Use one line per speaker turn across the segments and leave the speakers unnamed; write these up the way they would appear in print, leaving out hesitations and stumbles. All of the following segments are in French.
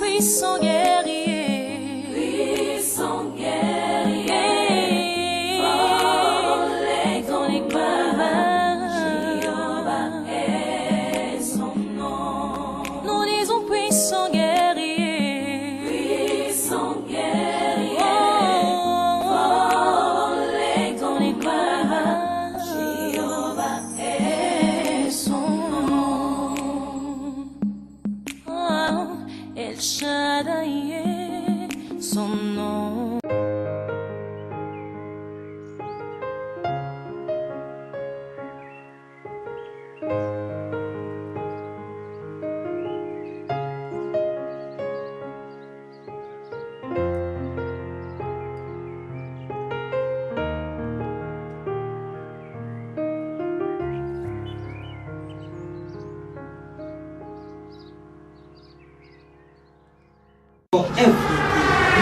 Puissant guerrier, puissant guerrier, fort dans les combats, Jéhovah est son nom. Nous disons puissant guerrier, fort dans les combats, Jéhovah est son nom. El Shaddai est son nom.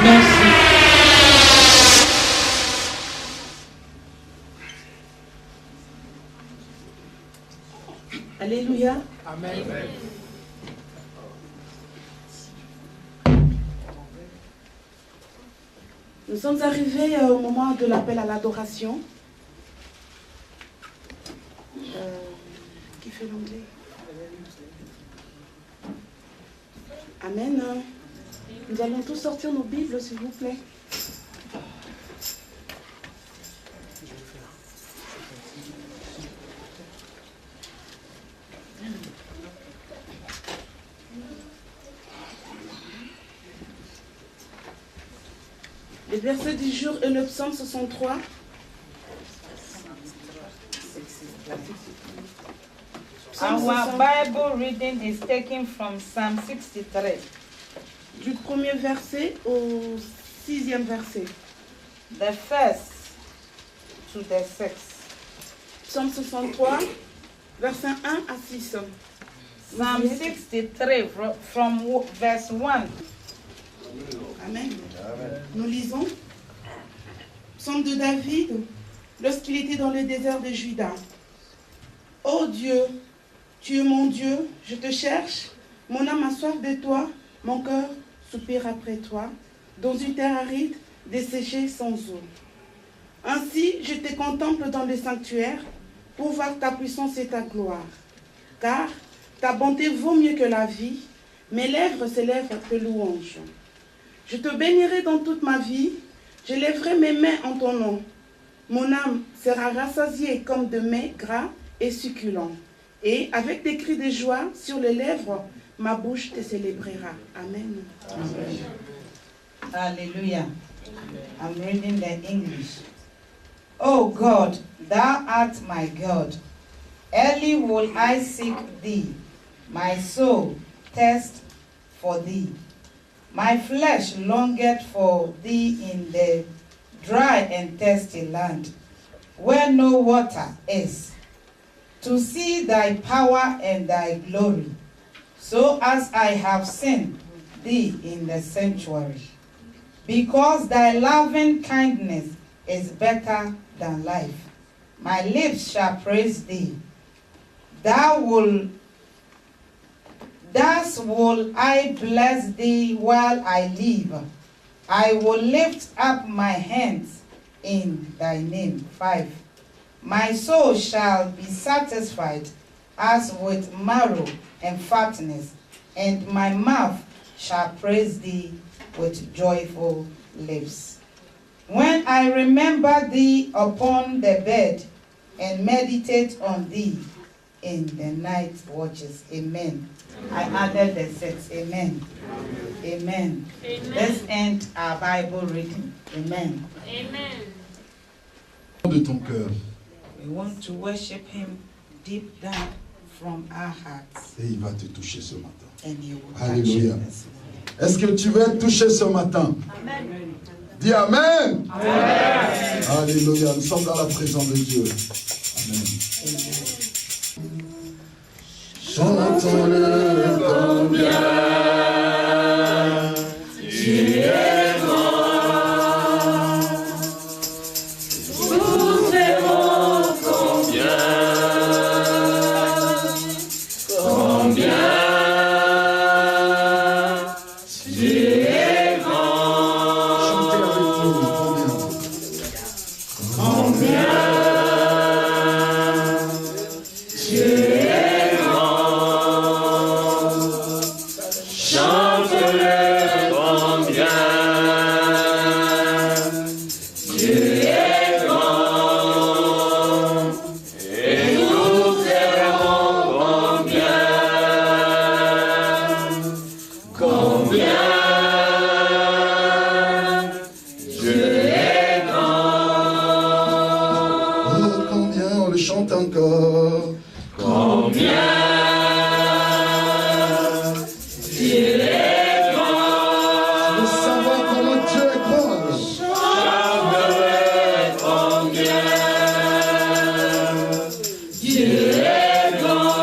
Merci. Alléluia.
Amen.
Nous sommes arrivés au moment de l'appel à l'adoration. Qui fait l'anglais? Amen. Nous allons tous sortir nos Bibles, s'il vous plaît. Le verset du jour est le psaume 63.
Our Bible reading is taken from Psalm 63.
Du premier verset au 6e verset.
The first to the sixth.
Psaume 63, verset 1 à 6.
Psalm 63 from verse 1.
Amen. Nous lisons. Psaume de David, lorsqu'il était dans le désert de Juda. Ô Dieu, tu es mon Dieu, je te cherche. Mon âme a soif de toi, mon cœur soupire après toi, dans une terre aride, desséchée sans eau. Ainsi, je te contemple dans le sanctuaire, pour voir ta puissance et ta gloire. Car ta bonté vaut mieux que la vie, mes lèvres s'élèvent de louanges. Je te bénirai dans toute ma vie, je lèverai mes mains en ton nom. Mon âme sera rassasiée comme de mets gras et succulents. Et avec des cris de joie sur les lèvres, ma bouche te célébrera. Amen.
Amen. Hallelujah. I'm reading the English. O God, thou art my God. Early will I seek thee. My soul thirsts for thee. My flesh longeth for thee in the dry and thirsty land, where no water is, to see thy power and thy glory, so as I have seen thee in the sanctuary. Because thy loving kindness is better than life, my lips shall praise thee. Thus will I bless thee while I live. I will lift up my hands in thy name. 5. My soul shall be satisfied as with marrow and fatness, and my mouth shall praise thee with joyful lips. When I remember thee upon the bed and meditate on thee in the night watches. Amen. I added the 6. Amen. Amen.
Amen.
Let's end our Bible reading. Amen.
Amen.
De ton cœur.
We want to worship him deep down from our hearts.
Et il va te toucher ce matin.
And he will
Alléluia.
touch us.
Est-ce que tu veux être touché ce matin?
Amen.
Dis Amen.
Amen.
Alléluia. Nous sommes dans la présence de Dieu. Amen.
Amen.
chantons-le combien tu es grand.
Nous t'aimons combien, combien tu es grand.
Chantez avec nous, combien.
Combien tu es grand. Chante-le combien tu es grand. Et nous verrons combien, combien tu es grand.
Oh, combien on le chante encore.
Combien tu es grand.
De savoir comment Dieu est grand.
Chante-le combien tu es grand.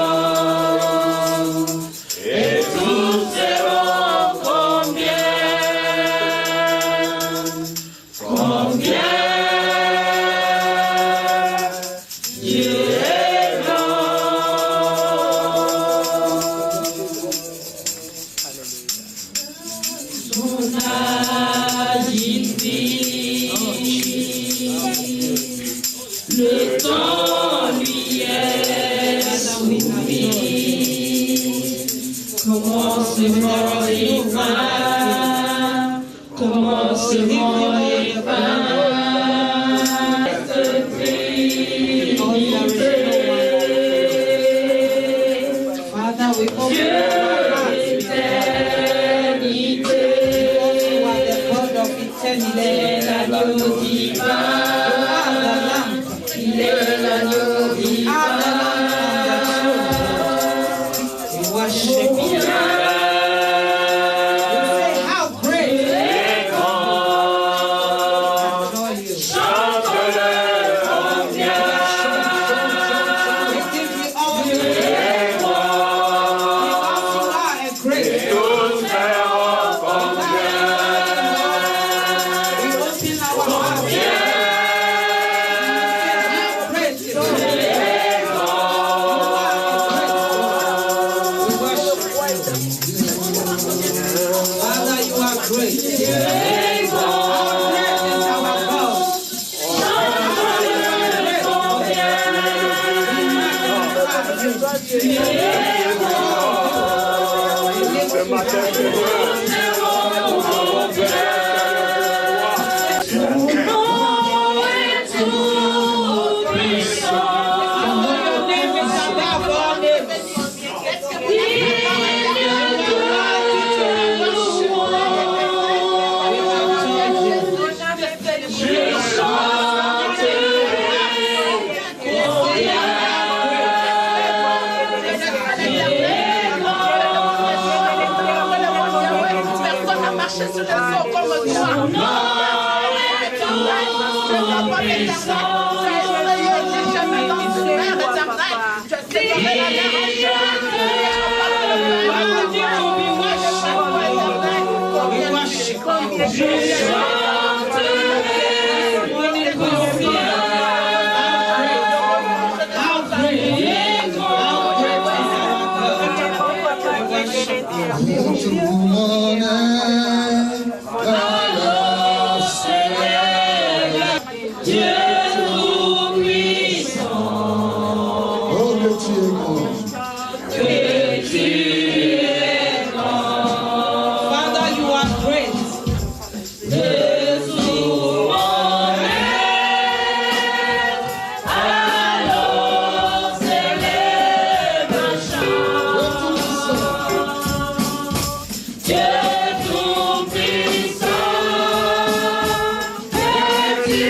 Et tous verront combien, combien tu es grand. Son agit, le temps lui est soumis. Commencement et fin, commencement et fin. Cette Trinité.
Father, we open
Dieu
our hearts.
l'éternité,
You are the God of eternity.
c'est l'agneau divin, il est l'agneau divin.
We worship you. We say, how great
Tu es grand,
adore you.
chante-le combien,
We give you all
tu
the
es grand,
because you are a great God.
tous verront combien,
We open our hearts. How great is
tu
your
es grand.
We worship you. Father, you are great.
Tu es
How
grand,
great is our God.
chante-le combien, tu es Ton nom est tout puissant.
Your name is above all names.
Personne n'a marché sur les eaux comme toi. Jamais dans une mer éternelle. Je séparerai la mer
Tout mon âme, alors célèbre.
Dieu tout-puissant,
Oh, que tu es grand.
que tu es grand,
Father, you are great.
Jésus mon aide, alors célèbre un chant. Dieu tout-puissant, que tu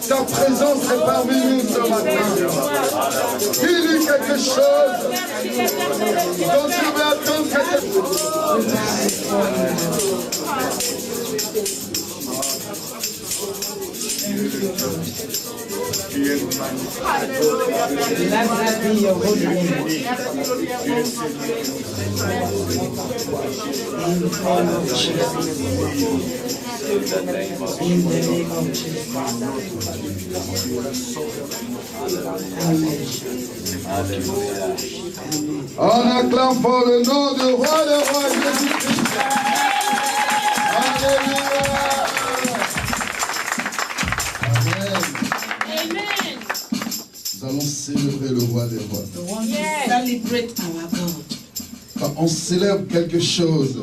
Ta présence est parmi nous ce matin. Il y a quelque chose dont tu veux attendre quelque chose.
Blessed be your holy name. In the name of Jesus. Amen.
On acclame pour le nom du roi des rois Jésus-Christ. Alléluia.
Amen.
Nous allons célébrer le roi des rois.
We want to celebrate our God.
Quand on célèbre quelque chose,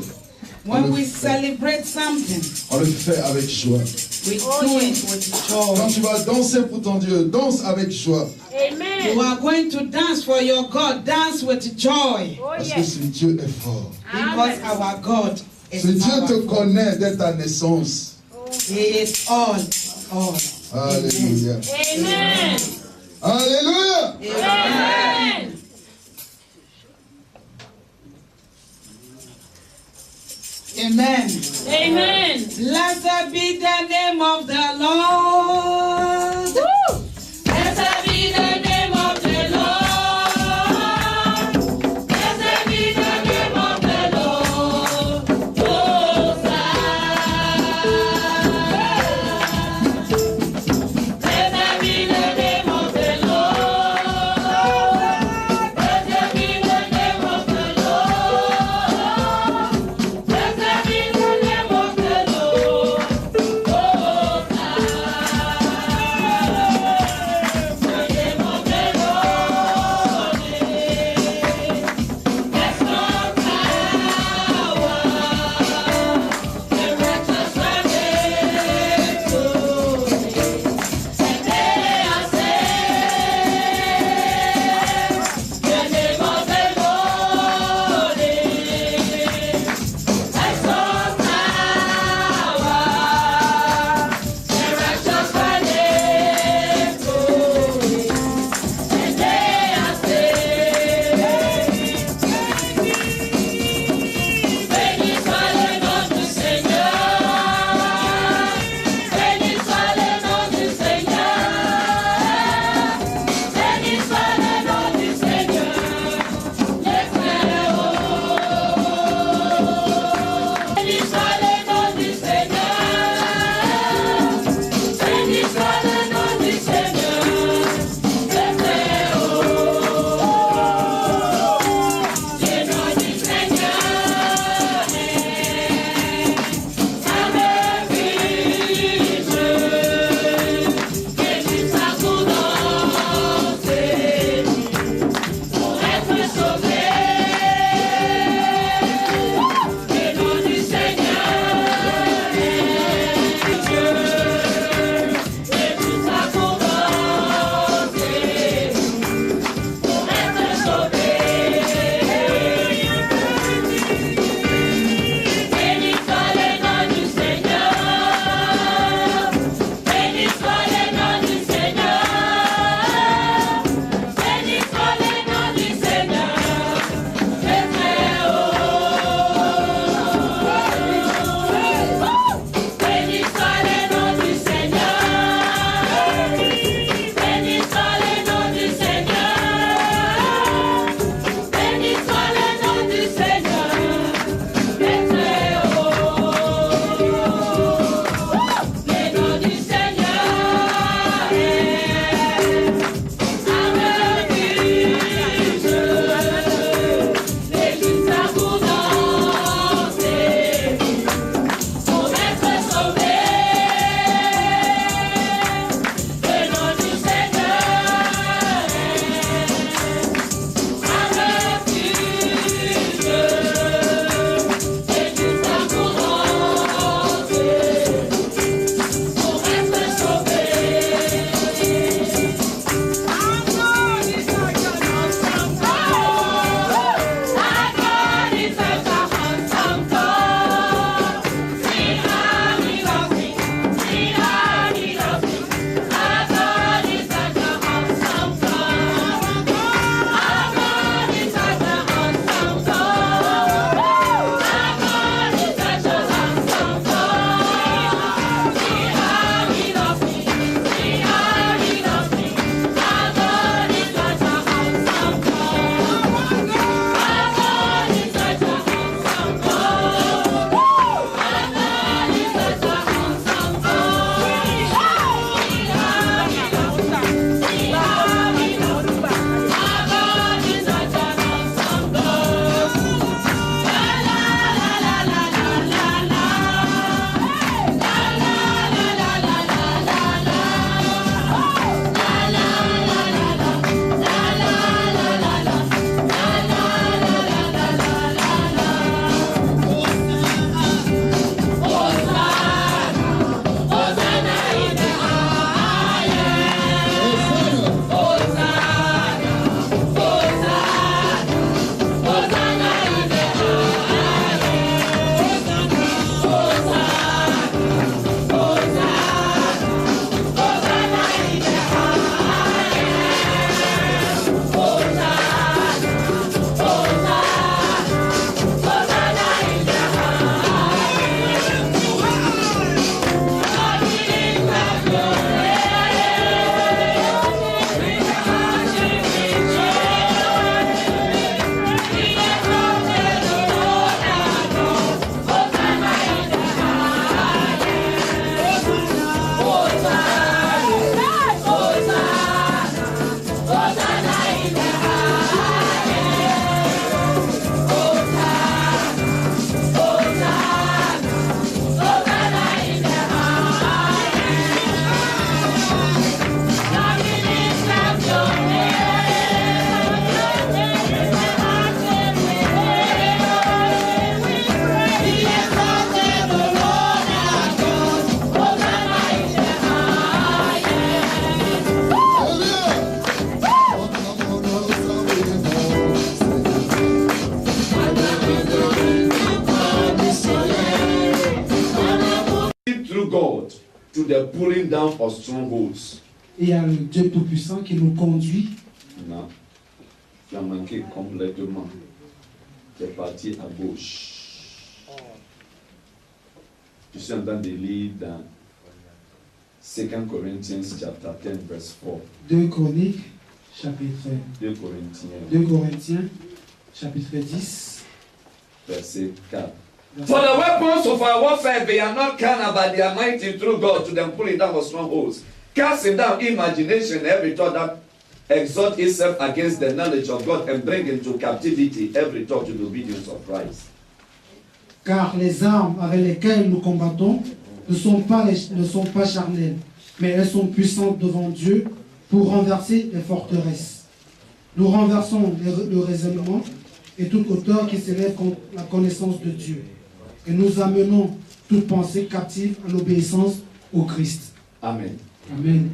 When we celebrate something,
on le fait avec joie.
we do it with
Quand
joy.
tu vas danser pour ton Dieu, danse avec joie.
Amen.
You are going to dance for your God. Dance with joy.
Oh,
Parce que
yes.
ce Dieu est fort.
Because our God
Ce
is
Dieu te
powerful.
connaît dès ta naissance.
He is all.
Alléluia.
Amen.
Alléluia.
Amen.
Amen.
Amen.
Blessed be the name of the Lord.
Woo! Blessed be the name of the Lord. Blessed be the name of the Lord. Blessed be the name of the Lord. Blessed be the name of the Lord. Blessed be the name of the Lord.
to the pulling down of strongholds.
Et il y a le Dieu Tout-Puissant qui nous conduit.
Non. Tu as manqué complètement. Tu es parti à gauche. Je suis en train de lire dans 2 Corinthians chapter 10 verse 4.
2 Chroniques, chapitre
2 Corinthiens
2 Corinthiens, chapitre 10,
verset 4.
verset
For the weapons of our warfare, they are not carnal, but they are mighty through God to them pulling down of strongholds, casting down imagination, every thought that exalts itself against the knowledge of God, and bring into captivity every thought to the obedience of Christ.
Car les armes avec lesquelles nous combattons ne sont pas charnelles, mais elles sont puissantes devant Dieu pour renverser les forteresses. Nous renversons le raisonnement et toute hauteur qui s'élève contre la connaissance de Dieu. Et nous amenons toute pensée captive à l'obéissance au Christ.
Amen.
Amen.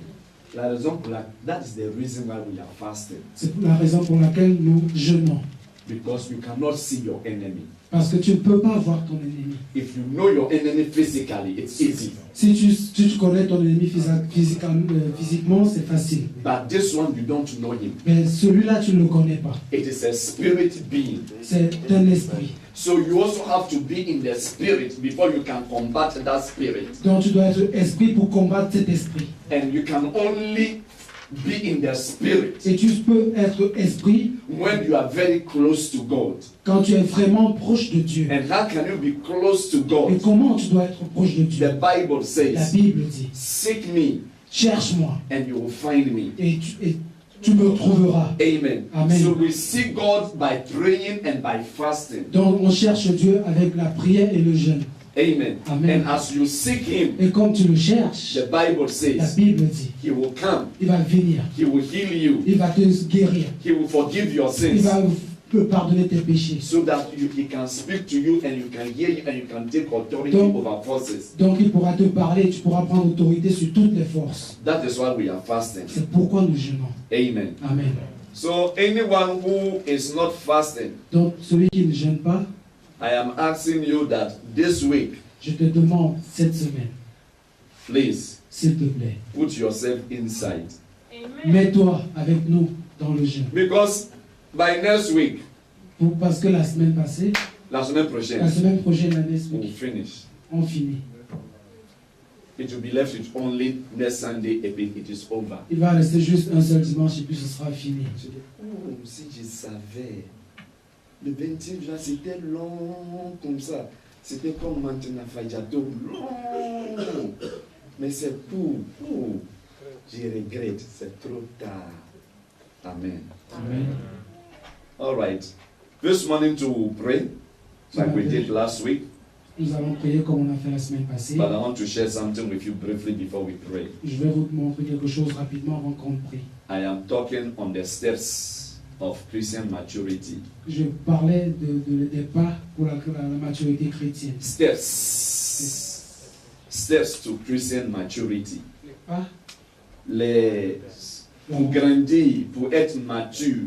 La raison pour that is the reason why we are fasting.
C'est la raison pour laquelle nous jeûnons.
Because you cannot see your enemy.
Parce que tu ne peux pas voir ton ennemi.
If you know your enemy physically, it's easy.
Si tu connais ton ennemi physiquement, c'est facile.
But this one, you don't know him.
Mais celui-là, tu ne le connais pas.
It is a spirit being.
C'est un esprit.
So you also have to be in the spirit before you can combat that spirit.
Donc tu dois être esprit pour combattre cet esprit.
And you can only be in the spirit
Et tu peux être esprit
when you are very close to God.
quand tu es vraiment proche de Dieu.
And how can you be close to
Et
God?
comment tu dois être proche de Dieu?
The Bible
La
says,
Bible dit,
seek me
cherche-moi
and you will find me.
et tu me trouveras.
Amen.
Amen.
So we seek God by praying and by fasting.
Donc on cherche Dieu avec la prière et le jeûne.
Amen.
Amen.
And as you seek him,
Et comme tu le cherches,
the Bible
la
says
Bible dit,
he will come,
il va venir,
he will heal you,
il va te guérir,
he will forgive your
il
sins,
va te pardonner tes péchés.
so that he can speak to you and you can hear you and you can take authority
Donc-
over forces.
Donc il pourra te parler, tu pourras prendre autorité sur toutes les forces.
That is why we are fasting.
C'est pourquoi nous jeûnons.
Amen.
Amen.
So anyone who is not fasting,
Donc celui qui ne jeûne pas,
I am asking you that this week,
je te demande cette semaine,
please
s'il te plaît,
put yourself inside.
mets-toi avec nous dans le jeûne.
Because by next week,
Parce que la semaine passée,
la semaine
la
prochaine,
semaine prochaine, la next
we'll
week,
finish.
on finit.
It will be left with only next Sunday and it is over.
Il va rester juste un seul dimanche et puis ce sera fini.
Oh, si je savais. Le 21 juin, c'était long comme ça. C'était comme maintenant Fajado, long. Mais c'est pour. Je regrette, c'est trop tard. Amen.
Amen.
All right. This morning to pray, like we did last week,
Nous allons prier comme on a fait la semaine passée.
but I want to share something with you briefly before we pray.
Je vais vous montrer quelque chose rapidement avant qu'on prie.
I am talking on the steps of Christian maturity.
Je parlais des pas pour la maturité chrétienne.
Steps to Christian maturity.
Les pas,
Pour grandir, pour être mature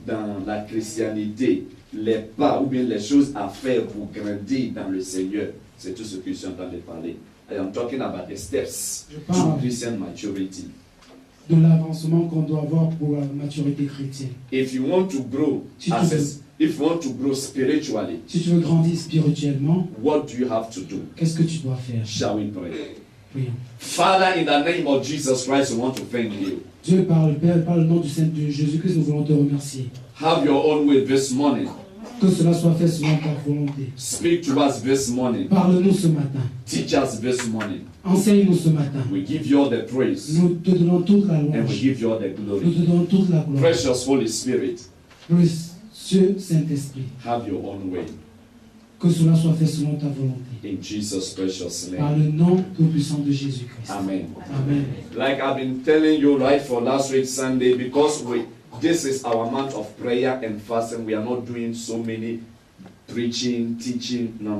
dans la christianité, les pas ou bien les choses à faire pour grandir dans le Seigneur, c'est tout ce que je suis en train de parler. I am talking about the steps
Je
to
parle
Christian maturity.
de l'avancement qu'on doit avoir pour la maturité chrétienne.
If you want to grow, if you want to grow spiritually,
Si tu veux grandir spirituellement,
what do you have to do?
qu'est-ce que tu dois faire?
Shall we pray?
Prions.
Father, in the name of Jesus Christ, we want to thank you.
Dieu, par le nom du Seigneur de Jésus-Christ, nous voulons te remercier.
Have your own way this morning.
Que cela soit fait selon ta volonté.
Speak to us this morning.
Parle-nous ce matin.
Teach us this morning.
Enseigne-nous ce matin.
We give you all the praise
Nous te donnons toute la
and we
louange.
give you all the
Nous
glory.
te donnons toute la gloire.
Precious Holy Spirit,
Précieux Saint-Esprit,
have your own way.
que cela soit fait selon ta volonté.
In Jesus' precious
Par
name.
le nom tout-puissant de Jésus-Christ.
Amen.
Amen.
Like I've been telling you right for last week Sunday, because this is our month of prayer and fasting, we are not doing so many preaching, teaching. No.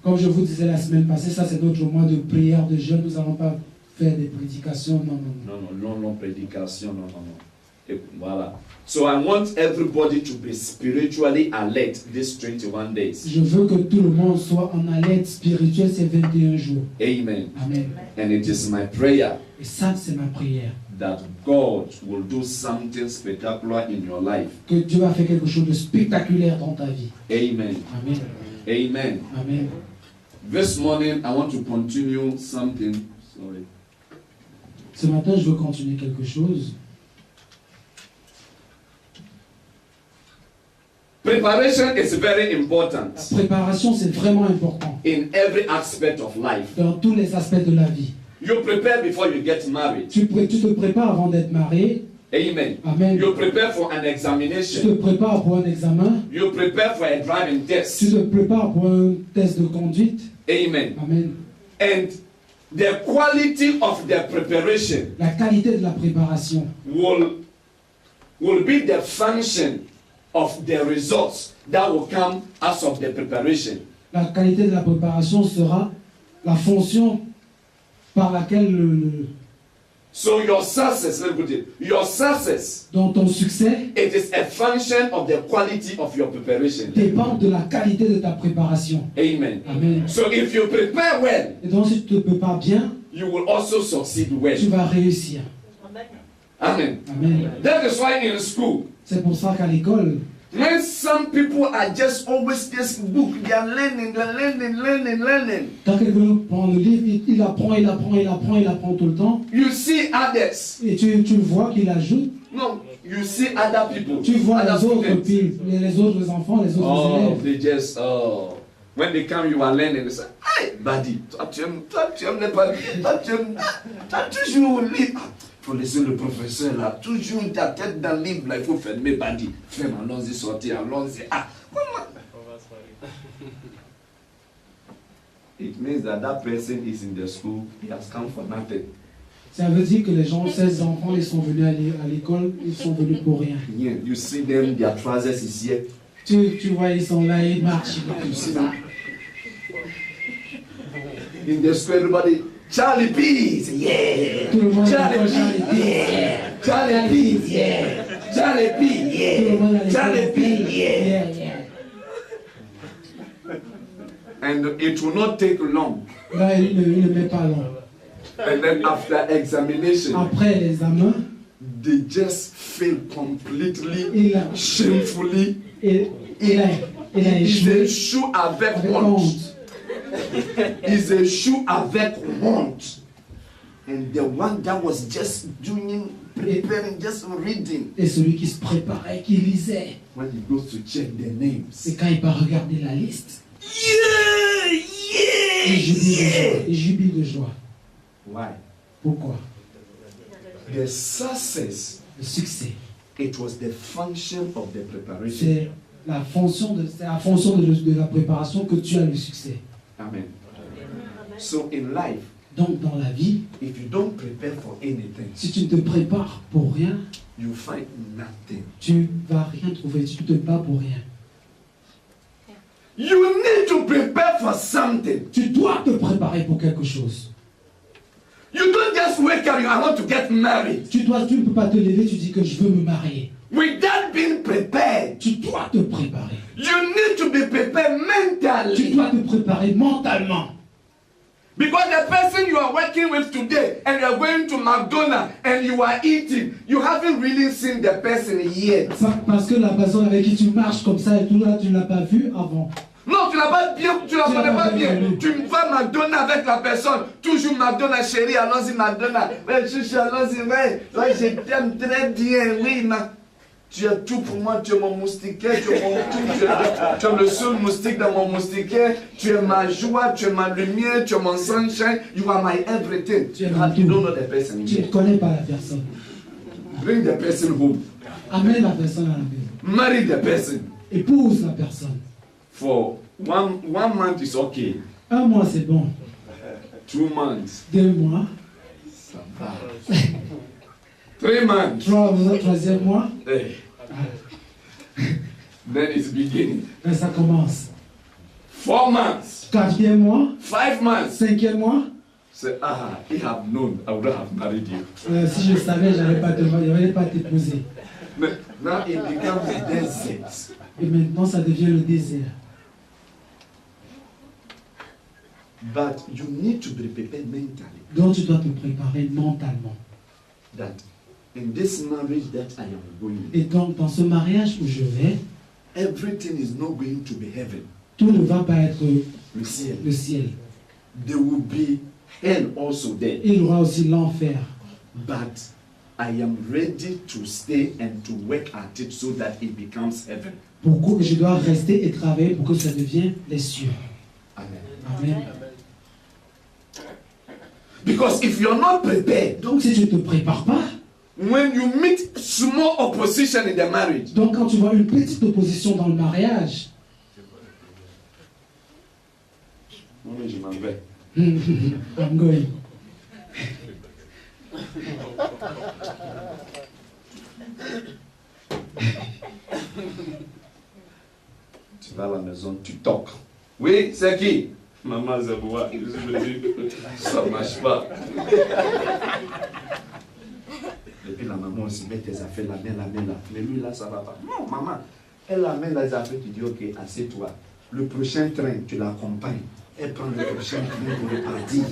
Comme je vous disais la semaine passée, ça c'est notre mois de prière, de jeûne. Nous n'allons pas faire des prédications. Non.
No, prédication, no. Voilà. So I want everybody to be spiritually alert these 21 days.
Je veux que tout le monde soit en alerte spirituelle ces 21 jours.
Amen.
Amen.
And it is my prayer
Et ça, c'est ma prière.
that God will do something spectacular in your life.
Que Dieu va faire quelque chose de spectaculaire dans ta vie.
Amen.
Amen.
Amen.
Amen.
This morning I want to continue something. Sorry.
Ce matin, je veux continuer quelque chose.
Preparation is very important
La préparation, c'est vraiment important
in every aspect of life.
dans tous les aspects de la vie.
You prepare before you get married.
Tu te prépares avant d'être marié.
Amen.
Amen.
You prepare for an
Tu te
examination.
prépares pour un examen.
You prepare for a driving
Tu
test.
te prépares pour un test de conduite.
Amen.
Amen.
And the quality of the preparation
La qualité de la préparation
will be the function of the results that will come out of the preparation.
La qualité de la préparation sera la fonction par laquelle
So your success, let me put it, your success,
dans ton succès
it is a function of the quality of your preparation.
dépend de la qualité de ta préparation.
Amen.
Amen.
So if you prepare well,
Et donc si tu te prépares bien,
you will also succeed well.
tu vas réussir.
Amen.
Amen.
That is why in school,
C'est pour ça qu'à l'école,
when some people are just always just book, they are learning.
quand quelqu'un prend le livre, il apprend tout le temps.
You see others.
Et tu le vois qu'il ajoute.
No, you see other people.
Tu vois
other
les autres
students.
filles, les autres enfants, les autres
Oh,
élèves.
they just when they come, you are learning. They say, "Hey, buddy, toi tu n'es pas, toi toujours lit. Faut laisser le professeur là, toujours ta tête dans le livre là, il faut fermer, buddy. Ferme, allons-y sortir, allons-y. Ah, comment? It means that that person is in the school. He has come for nothing.
Ça veut dire que les gens, ces enfants, ils sont venus à l'école, ils sont venus pour rien.
Yeah, you see them, their trousers is here.
Tu vois, ils sont là, ils marchent.
You see them. In the school, everybody, Charlie P. Yeah.
Tout le monde
Charlie
appelle
P. Yeah. Charlie P. Yeah. Charlie P.
Tout le monde à
Yeah. Charlie
l'école.
P. Yeah.
Yeah.
And it will not take long.
Là, il ne met pas long.
And then after examination,
Après l'examen,
they just fail completely,
il a
shamefully.
échoué
Ils échouent avec
avec
honte.
honte.
Ils échouent avec honte. And the one that was just doing, preparing, just reading,
Et celui qui se préparait, qui lisait,
when he goes to check their names,
c'est quand il va regarder la liste,
yeah,
il jubile de joie.
Why?
Pourquoi?
The success,
Le succès,
it was the function of the preparation.
c'est la fonction de la préparation que tu as le succès.
Amen. So in life,
Donc dans la vie,
if you don't prepare for anything,
si tu ne te prépares pour rien,
you find nothing.
tu vas rien trouver, tu ne te bats pour rien.
You need to prepare for something.
Tu dois te préparer pour quelque chose.
You don't just wake up, I want to get married.
Tu ne peux pas te lever, tu dis que je veux me marier.
Without being prepared,
Tu dois te préparer.
you need to be prepared
Tu
mentally.
dois te préparer mentalement.
Because the person you are working with today and you are going to McDonald's and you are eating, you haven't really seen the person yet.
Parce que la personne avec qui tu marches comme ça et tout là, tu ne l'as pas vu avant.
Non, tu l'as pas bien, tu la
Tu l'as
connais pas
pas
bien.
bien.
Tu vas à McDonald's avec la personne, toujours McDonald's, chérie, allons-y McDonald's. Ouais, chouchou, allons-y, ouais, je t'aime très bien, oui, ma. Tu es tout pour moi, tu es mon moustiquaire, tu es mon tout, tu es le seul moustique dans mon moustiquaire, tu es ma joie, tu es ma lumière, tu es mon sunshine, you are my everything.
Tu es
But
mon
you
tout.
don't know the person
Tu ne
yet.
connais pas la personne.
Bring the person home.
Amène la personne à la maison.
Marry the person.
Épouse la personne.
For one month is okay.
1 mois c'est bon.
2 months.
2 mois.
Ça va. 3 months.
3e mois.
Hey. Then it's beginning.
Là, ça commence.
4 months.
4e mois.
5 months.
5e mois.
Say, ah, if I have known, I would not have married you.
Si je savais, je n'allais pas t'épouser.
But now it becomes desert.
Et maintenant, ça devient le désert.
But you need to be prepared mentally.
Donc, tu dois te préparer mentalement.
That in this marriage that I am going,
Et donc, dans ce mariage où je vais,
everything is not going to be heaven.
tout ne va pas être
Le ciel.
le ciel.
There will be hell also there.
Il y aura aussi l'enfer.
But I am ready to stay and to work at it so that it becomes heaven.
Pourquoi je dois rester et travailler pour que ça devienne les cieux.
Amen.
Amen.
Because if you're not prepared,
Donc, si tu ne te prépares pas,
when you meet small opposition in the marriage,
donc quand tu vois une petite opposition dans le mariage,
je m'en vais.
I'm going.
Tu vas à la maison, tu toques. Oui, c'est qui? Maman Zaboua, ça ne marche pas. Et puis la maman aussi met tes affaires là, la main là. Mais lui là, ça ne va pas. Non, maman, elle amène les affaires, tu dis ok, assieds-toi. Le prochain train, tu l'accompagnes. Elle prend le prochain train pour repartir.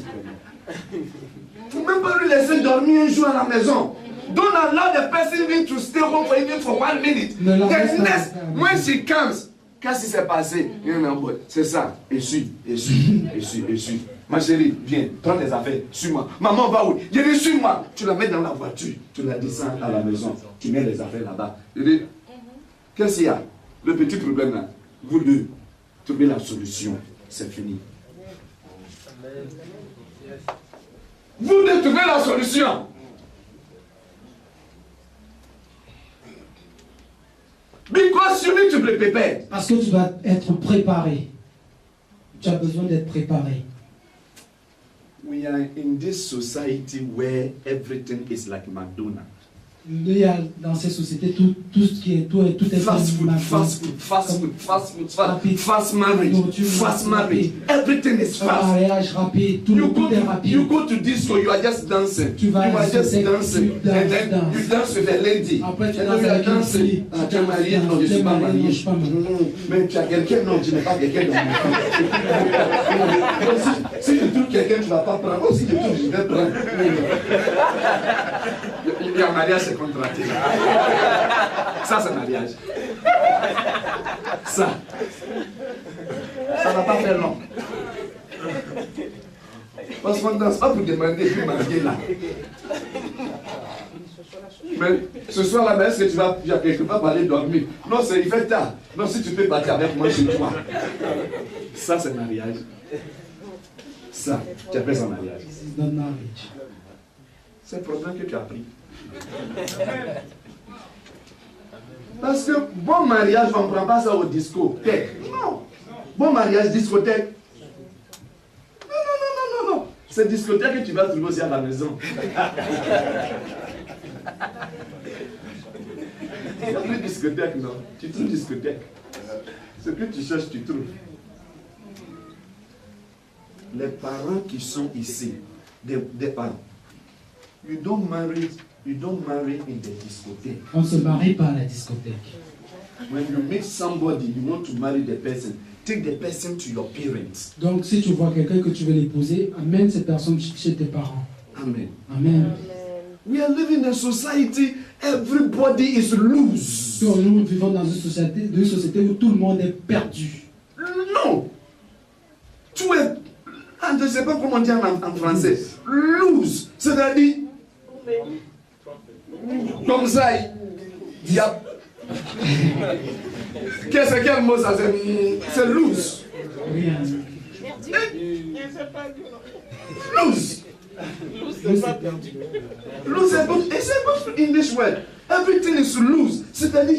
Il ne faut même pas lui laisser dormir un jour à la maison. Don't allow the person even to stay home for even for 1 minute. The next, when she comes, qu'est-ce qui s'est passé? C'est ça. Essuie. Ma chérie, viens, prends tes affaires, suis-moi. Maman va où? Je dis, suis-moi. Tu la mets dans la voiture, tu la descends à la maison, tu mets les affaires là-bas. Je dis, qu'est-ce qu'il y a? Le petit problème là, vous deux, trouvez la solution, c'est fini. Vous deux, trouvez la solution. Because you need to be prepared.
Parce que tu dois être préparé. Tu as besoin d'être préparé.
We are in this society where everything is like McDonald's.
Il y a dans ces sociétés tout ce qui est tout est
Fast food, fast marriage, everything is fast.
Mariage rapide, tout est rapide.
You go to disco, you are just dancing. You are just dancing, and then you dance with a lady.
Après tu
and
danses
then you are
avec une
dancing.
fille.
Ah, tu es marié? Non, je ne suis pas marié. Mais tu as quelqu'un? Non, tu n'es pas quelqu'un. Si je trouve quelqu'un, tu ne vas pas prendre. Si je trouve, je vais prendre. Il y a un mariage, c'est contracté. Ça, c'est mariage. Ça va pas faire long. Parce qu'on ne danse pas pour demander puis marier là. Mais ce soir là, est-ce que tu vas quelque part pour aller dormir? Non, il fait tard. Non, si tu peux partir avec moi chez toi. Ça, c'est mariage. Ça, tu appelles ça mariage. C'est le problème que tu as pris. Parce que bon mariage, on ne prend pas ça au discothèque. Non. Bon mariage, discothèque. Non. C'est discothèque que tu vas trouver aussi à la maison. Il n'y a plus de discothèque, non. Tu trouves discothèque. Ce que tu cherches, tu trouves. Les parents qui sont ici, des parents, you don't marry in the discotheque.
On se marie pas à la discothèque.
When you meet somebody, you want to marry the person, take the person to your parents.
Donc si tu vois quelqu'un que tu veux l'épouser, amène cette personne chez tes parents.
Amen.
Amen.
We are living in a society, everybody is loose.
Donc, nous vivons dans une société où tout le monde est perdu.
Non. Tu es, je ne sais pas comment dire en français, loose. C'est-à-dire, comme ça, il y a... Quel mot ça? C'est loose. Loose. Loose is good English word. Everything is loose. C'est-à-dire,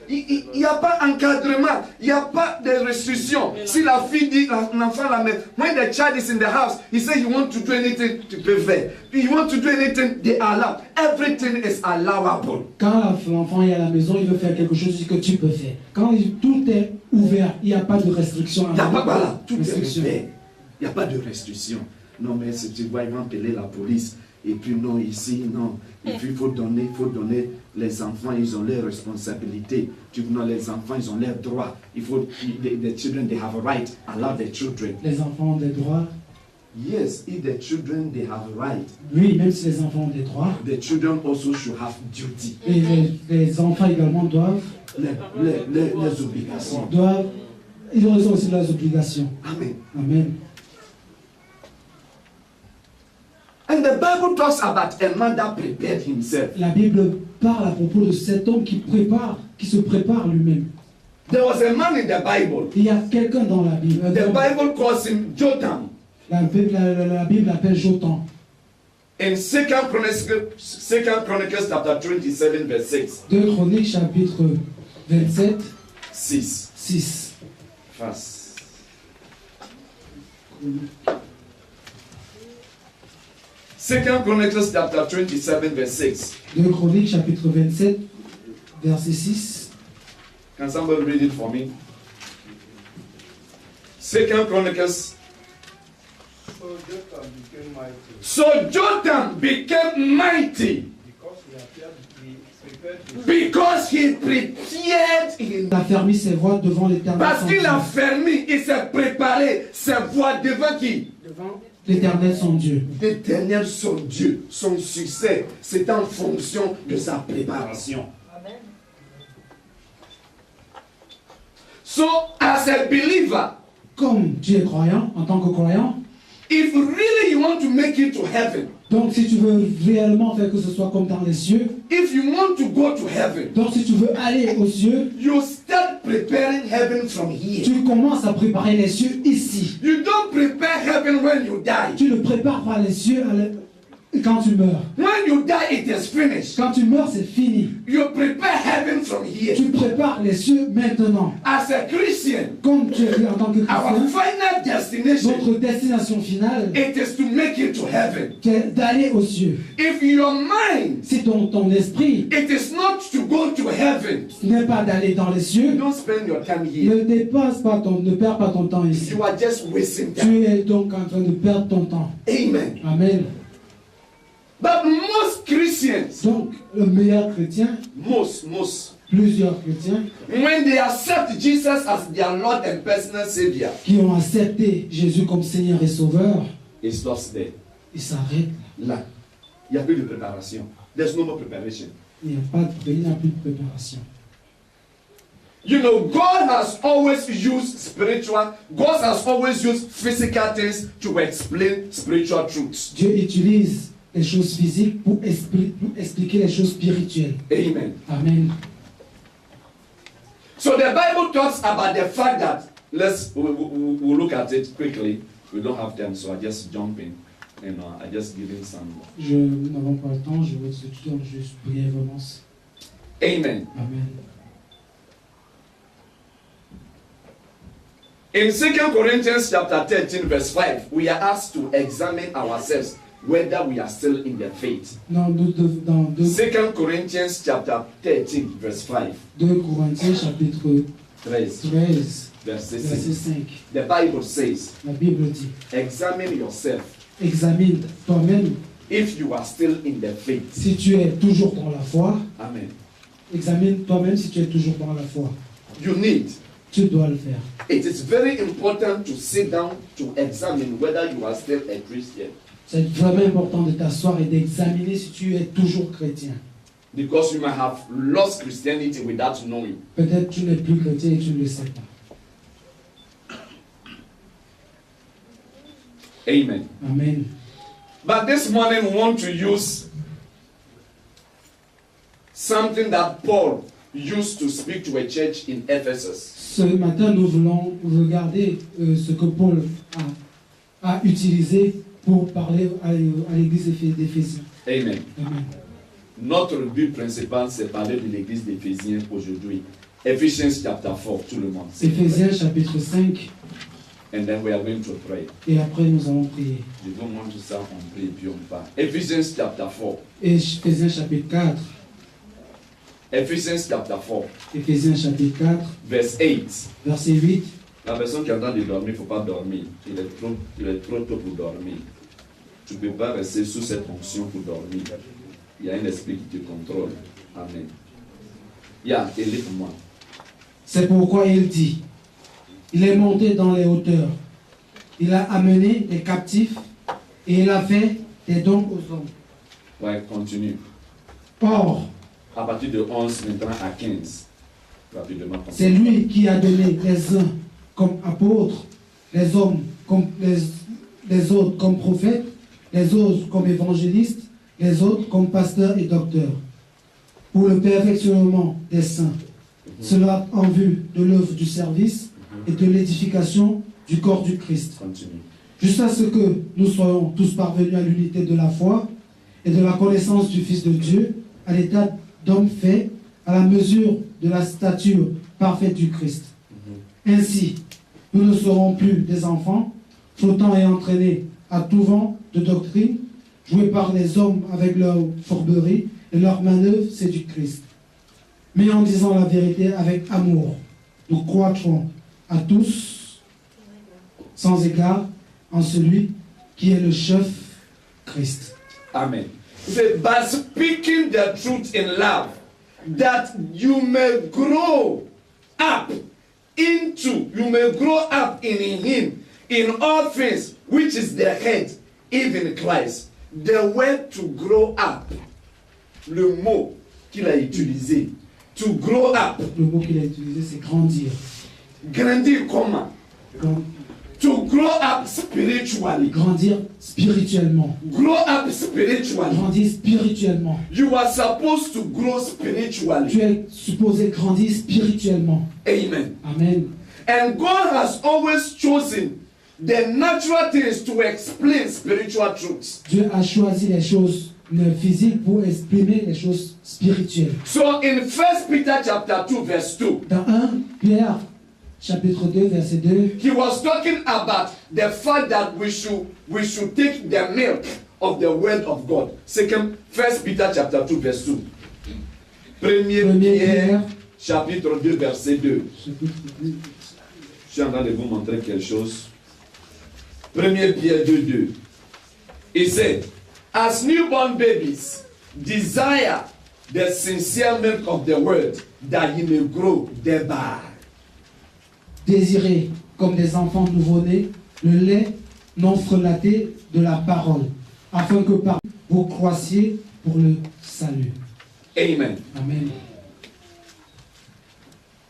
il n'y a pas encadrement, il n'y a pas de restrictions. Si la fille dit, l'enfant la met, when the child is in the house, he says you want to do anything, tu peux faire. You want to do anything, they allow. Everything is allowable.
Quand l'enfant est à la maison, il veut faire quelque chose que tu peux faire. Quand tout est ouvert, il n'y a pas de restriction.
Il n'y a pas, voilà, tout est ouvert. Il n'y a pas de restriction. Non, mais si tu vois, ils vont appeler la police. Et puis non, ici, non. Et puis il faut donner les enfants, ils ont leurs responsabilités. Tu vois, les enfants, ils ont leurs droits. Il faut, the children, they have a right. Allow the children.
Les enfants ont des droits.
Yes, if the children, they have a right.
Oui, même si les enfants ont des droits.
The children also should have duty.
Et les enfants également doivent.
Les obligations.
Ils ont aussi leurs obligations.
Amen.
Amen.
And the Bible talks about a man that prepared himself.
La Bible parle à propos de cet homme qui se prépare lui-même.
There was a man in the Bible.
Il y a quelqu'un dans la Bible.
The Bible calls him Jotham.
La Bible l'appelle Jotham.
In 2 Chronicles chapter 27 verse 6.
2 Chroniques chapitre 27,
6. Face. 2 Chronicles chapter 27 verse 6.
2 Chroniques chapitre 27, verset 6.
Can somebody read it for me? 2 Chronicles. So Jotham became mighty because he prepared him.
Il a fermé ses voies devant l'Éternel.
Parce qu'il a fermé, il s'est préparé ses voies devant qui?
Devant l'Éternel son Dieu.
L'Éternel son Dieu, son succès, c'est en fonction de sa préparation.
Amen.
So, as a believer,
Comme tu es croyant, en tant que croyant,
if really you want to make it to heaven,
donc si tu veux réellement faire que ce soit comme dans les cieux,
if you want to go to heaven,
donc si tu veux aller aux cieux,
you start preparing heaven from here.
tu commences à préparer les cieux ici.
You don't prepare heaven when you die.
Tu ne prépares pas les cieux quand tu meurs.
When you die, it is finished.
Quand tu meurs, c'est fini.
You prepare heaven from here.
Tu prépares les cieux maintenant.
As a Christian,
Comme tu es en tant que
our
chrétien,
final destination,
notre destination finale,
it is to make it to heaven.
c'est d'aller aux cieux.
If your mind,
Si ton esprit
it is not to go to heaven,
n'est pas d'aller dans les cieux,
don't spend your time here.
ne perds pas ton temps ici.
You are just wasting time.
Tu es donc en train de perdre ton temps.
Amen.
Amen.
But most Christians,
Donc, le meilleur chrétien,
most,
plusieurs chrétiens
when they accept Jesus as their Lord and personal Savior,
qui ont accepté Jésus comme Seigneur et Sauveur,
it stops there.
ils s'arrêtent.
Là, il n'y a plus de préparation. There's no more preparation.
Il n'y a plus de préparation.
You know, God has always used God has always used physical things to explain spiritual truths.
Dieu utilise les choses physiques pour expliquer les choses spirituelles.
Amen.
Amen.
So the Bible talks about the fact that, we'll look at it quickly. We don't have time, so I just jump in. And I just give him some.
Nous n'avons pas le temps, je vais te dire juste brièvement.
Amen.
Amen.
In 2 Corinthians chapter 13 verse 5, we are asked to examine ourselves whether we are still in the faith.
Dans
2 Corinthians chapter 13 verse 5.
2 Corinthiens chapitre 13,
verset
verset
6.
5,
The Bible says,
la Bible dit,
examine yourself
examine toi-même
if you are still in the faith.
si tu es toujours dans la foi.
Amen.
Examine toi-même si tu es toujours dans la foi.
You need.
Tu dois le faire.
It is very important to sit down to examine whether you are still a Christian.
C'est vraiment important de t'asseoir et d'examiner si tu es toujours chrétien.
Because you might have lost Christianity without knowing.
Peut-être tu n'es plus chrétien et tu ne le sais pas.
Amen.
Amen.
But this morning we want to use something that Paul used to speak to a church in Ephesus.
Ce matin, nous voulons regarder ce que Paul a utilisé pour parler à l'église d'Éphésiens.
Amen.
Amen.
Notre but principal, c'est parler de l'église d'Éphésiens aujourd'hui. Ephesians chapter 4, tout le monde.
Éphésiens chapitre 5.
And then we are going to pray.
Et après, nous allons prier.
Je vous montre ça, on prie, puis on part. Ephesians chapter 4.
Et Éphésiens chapitre 4.
Ephesians chapter 4.
Éphésiens chapitre 4.
Verse 8.
Verset 8.
La personne qui est en train de dormir, il ne faut pas dormir. Il est trop tôt pour dormir. Tu ne peux pas rester sous cette onction pour dormir. Il y a un esprit qui te contrôle. Amen. Élève-moi.
C'est pourquoi il dit, il est monté dans les hauteurs, il a amené des captifs et il a fait des dons aux hommes.
Ouais, continue.
Or,
À partir de 11 maintenant à 15. Rapidement.
c'est lui qui a donné les uns comme apôtres, les hommes comme les autres comme prophètes, les autres comme évangélistes, les autres comme pasteurs et docteurs, pour le perfectionnement des saints. Cela en vue de l'œuvre du service et de l'édification du corps du Christ.
Continue.
Jusqu'à ce que nous soyons tous parvenus à l'unité de la foi et de la connaissance du Fils de Dieu, à l'état d'homme fait, à la mesure de la stature parfaite du Christ. Ainsi, nous ne serons plus des enfants, flottant et entraînés à tout vent de doctrine, joués par les hommes avec leur fourberie et leur manœuvre séductrice. Mais en disant la vérité avec amour, nous croîtrons à tous, sans égard, en celui qui est le chef, Christ.
Amen. Say, by speaking the truth in love, that you may grow up you may grow up in him, in all things, which is the head, even Christ. The word to grow up, le mot qu'il a utilisé, to grow up.
Le mot qu'il a utilisé, c'est grandir.
Grandir comment? To grow up spiritually.
Grandir spirituellement.
Grow up spiritually.
Grandir spirituellement.
You are supposed to grow spiritually.
Tu es supposé grandir spirituellement.
Amen.
Amen.
And God has always chosen the natural things to explain spiritual truths.
Dieu a choisi les choses physiques pour exprimer les choses spirituelles.
So in 1 Peter chapter 2 verse 2,
Dans 1 Pierre chapitre 2 verset 2,
he was talking about the fact that we should take the milk of the word of God. 1 Peter chapter 2 verse 2. Premier Pierre chapitre 2 verset 2. Je suis en train de vous montrer quelque chose. 1 Pierre 2 2. He said, as newborn babies desire the sincere milk of the word, that ye may grow thereby.
désirez comme des enfants nouveau-nés le lait non frelaté de la parole, afin que par vous croissiez pour le salut.
Amen.
Amen.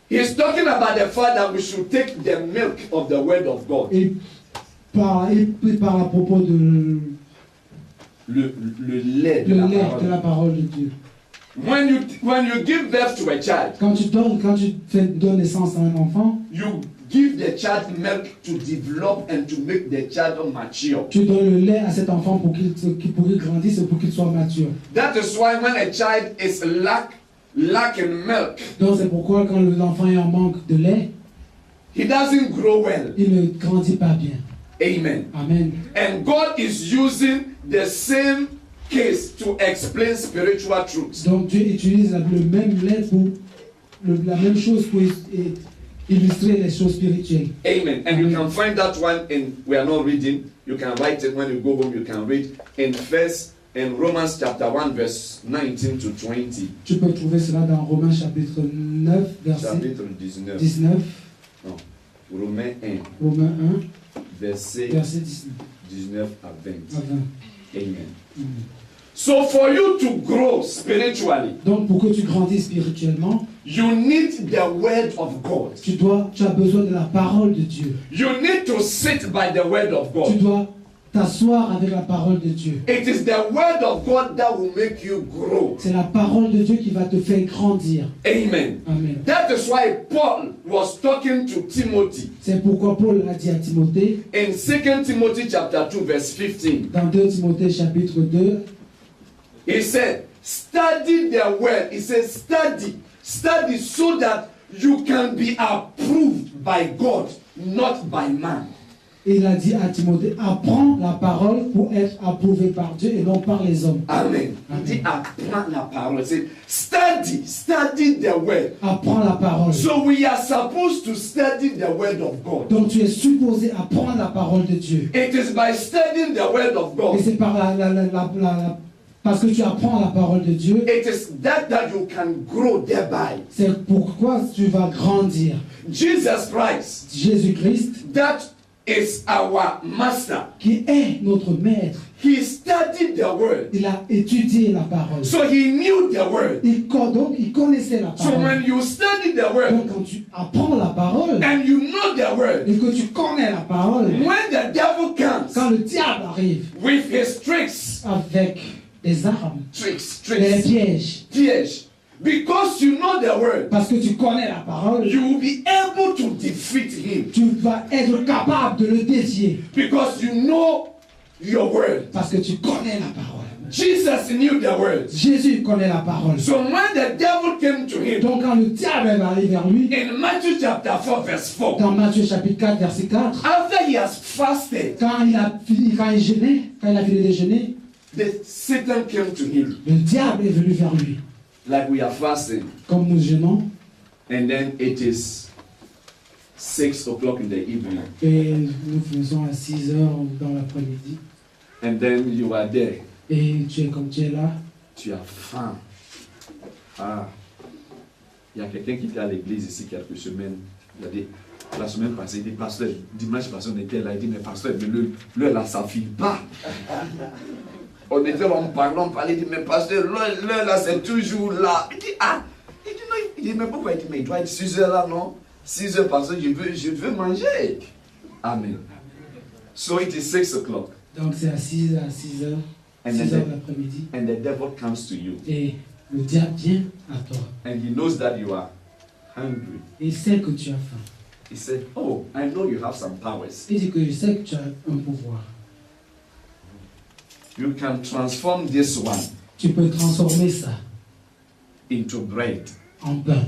He's talking about the fact that we should take the milk of the word of God.
Et par à propos de
Le lait de la parole.
De Dieu.
When you give birth to a child,
Quand tu donnes naissance à un enfant,
you give the child milk to develop and to make the child mature.
tu donnes le lait à cet enfant pour qu'il grandisse et pour qu'il soit mature.
That is why when a child is lacking milk,
Donc c'est pourquoi quand l'enfant est en manque de lait,
he doesn't grow well.
il ne grandit pas bien.
Amen.
Amen.
And God is using the same case to explain spiritual truths.
Donc Dieu utilise le même lait pour la même chose pour illustrer les choses spirituelles.
Amen. And you can find that one we are not reading. You can write it when you go home. You can read in Romans chapter 1 verse 19 to 20.
Tu peux trouver cela dans Romains chapitre 9 verset
Chapitre 19.
19.
Non. Romains 1.
Romains 1
verset 19 à 20. Amen. So for you to grow spiritually,
donc pour que tu grandisses spirituellement,
you need the word of God.
Tu as besoin de la parole de Dieu.
You need to sit by the word of God.
Tu dois t'asseoir avec la parole de Dieu.
It is the word of God that will make you grow.
C'est la parole de Dieu qui va te faire grandir.
Amen.
Amen.
That is why Paul was talking to Timothy.
C'est pourquoi Paul a dit à Timothée
in 2 Timothy chapter 2 verse 15.
Dans 2 Timothée chapitre 2,
he said, study the word. He said, study so that you can be approved by God, not by man.
Il a dit à Timothée, apprends la parole pour être approuvé par Dieu et non par les hommes.
Amen.
Amen.
Il dit apprends la parole. C'est study the word.
Apprends la parole.
So we are supposed to study the word of God.
Donc tu es supposé apprendre la parole de Dieu.
It is by studying the word of
Et
God.
c'est par parce que tu apprends la parole de Dieu,
It is that you can grow thereby.
c'est pourquoi tu vas grandir.
Jesus Christ,
Jésus-Christ,
that is our master.
qui est notre maître,
He studied the word.
il a étudié la parole.
So he knew the word.
Donc il connaissait la
So
parole.
when you study the word
Donc quand tu apprends la parole
and you know the word,
et que tu connais la parole,
when the devil comes
quand le diable arrive
with his tricks,
avec des armes, des
pièges, because you know the word,
parce que tu connais la parole,
you will be able to defeat him
tu vas être capable de le défier
because you know your word.
parce que tu connais la parole.
Jesus knew the word.
Jésus connaît la parole.
So when the devil came to him
Donc quand le diable est arrivé vers lui,
in Matthew chapter 4 verse 4,
dans Matthieu chapitre 4 verset 4,
after he has fasted,
quand il a fini de jeûner,
Satan came to him
le diable est venu vers lui.
like we are fasting,
Comme nous jeûnons,
and then it is 6 o'clock in the evening,
et nous faisons à 6 heures dans l'après-midi,
and then you are there.
et tu es comme tu es là,
Tu as faim. Ah, il y a quelqu'un qui était à l'église ici quelques semaines. Il a dit, la semaine passée, il dit, pasteur, dimanche passé, on était là. Il dit, mais pasteur, mais l'heure là, ça ne file pas. On était là, on parlait, il dit, mais pasteur, l'heure là, c'est toujours là. Il dit, ah, il dit, non, il dit, mais pourquoi? Il dit, mais il doit être 6 heures là, non? 6 heures parce que je veux manger. Amen. So it is 6 o'clock.
donc c'est à 6 heures, 6 heures l'après-midi,
And the devil comes to you.
et le diable vient à toi.
And he knows that you are hungry.
Il sait que tu as faim.
He said, oh, I know you have some powers.
Il dit que je sais que tu as un pouvoir.
You can transform this one
Tu peux transformer ça
into bread.
en pain.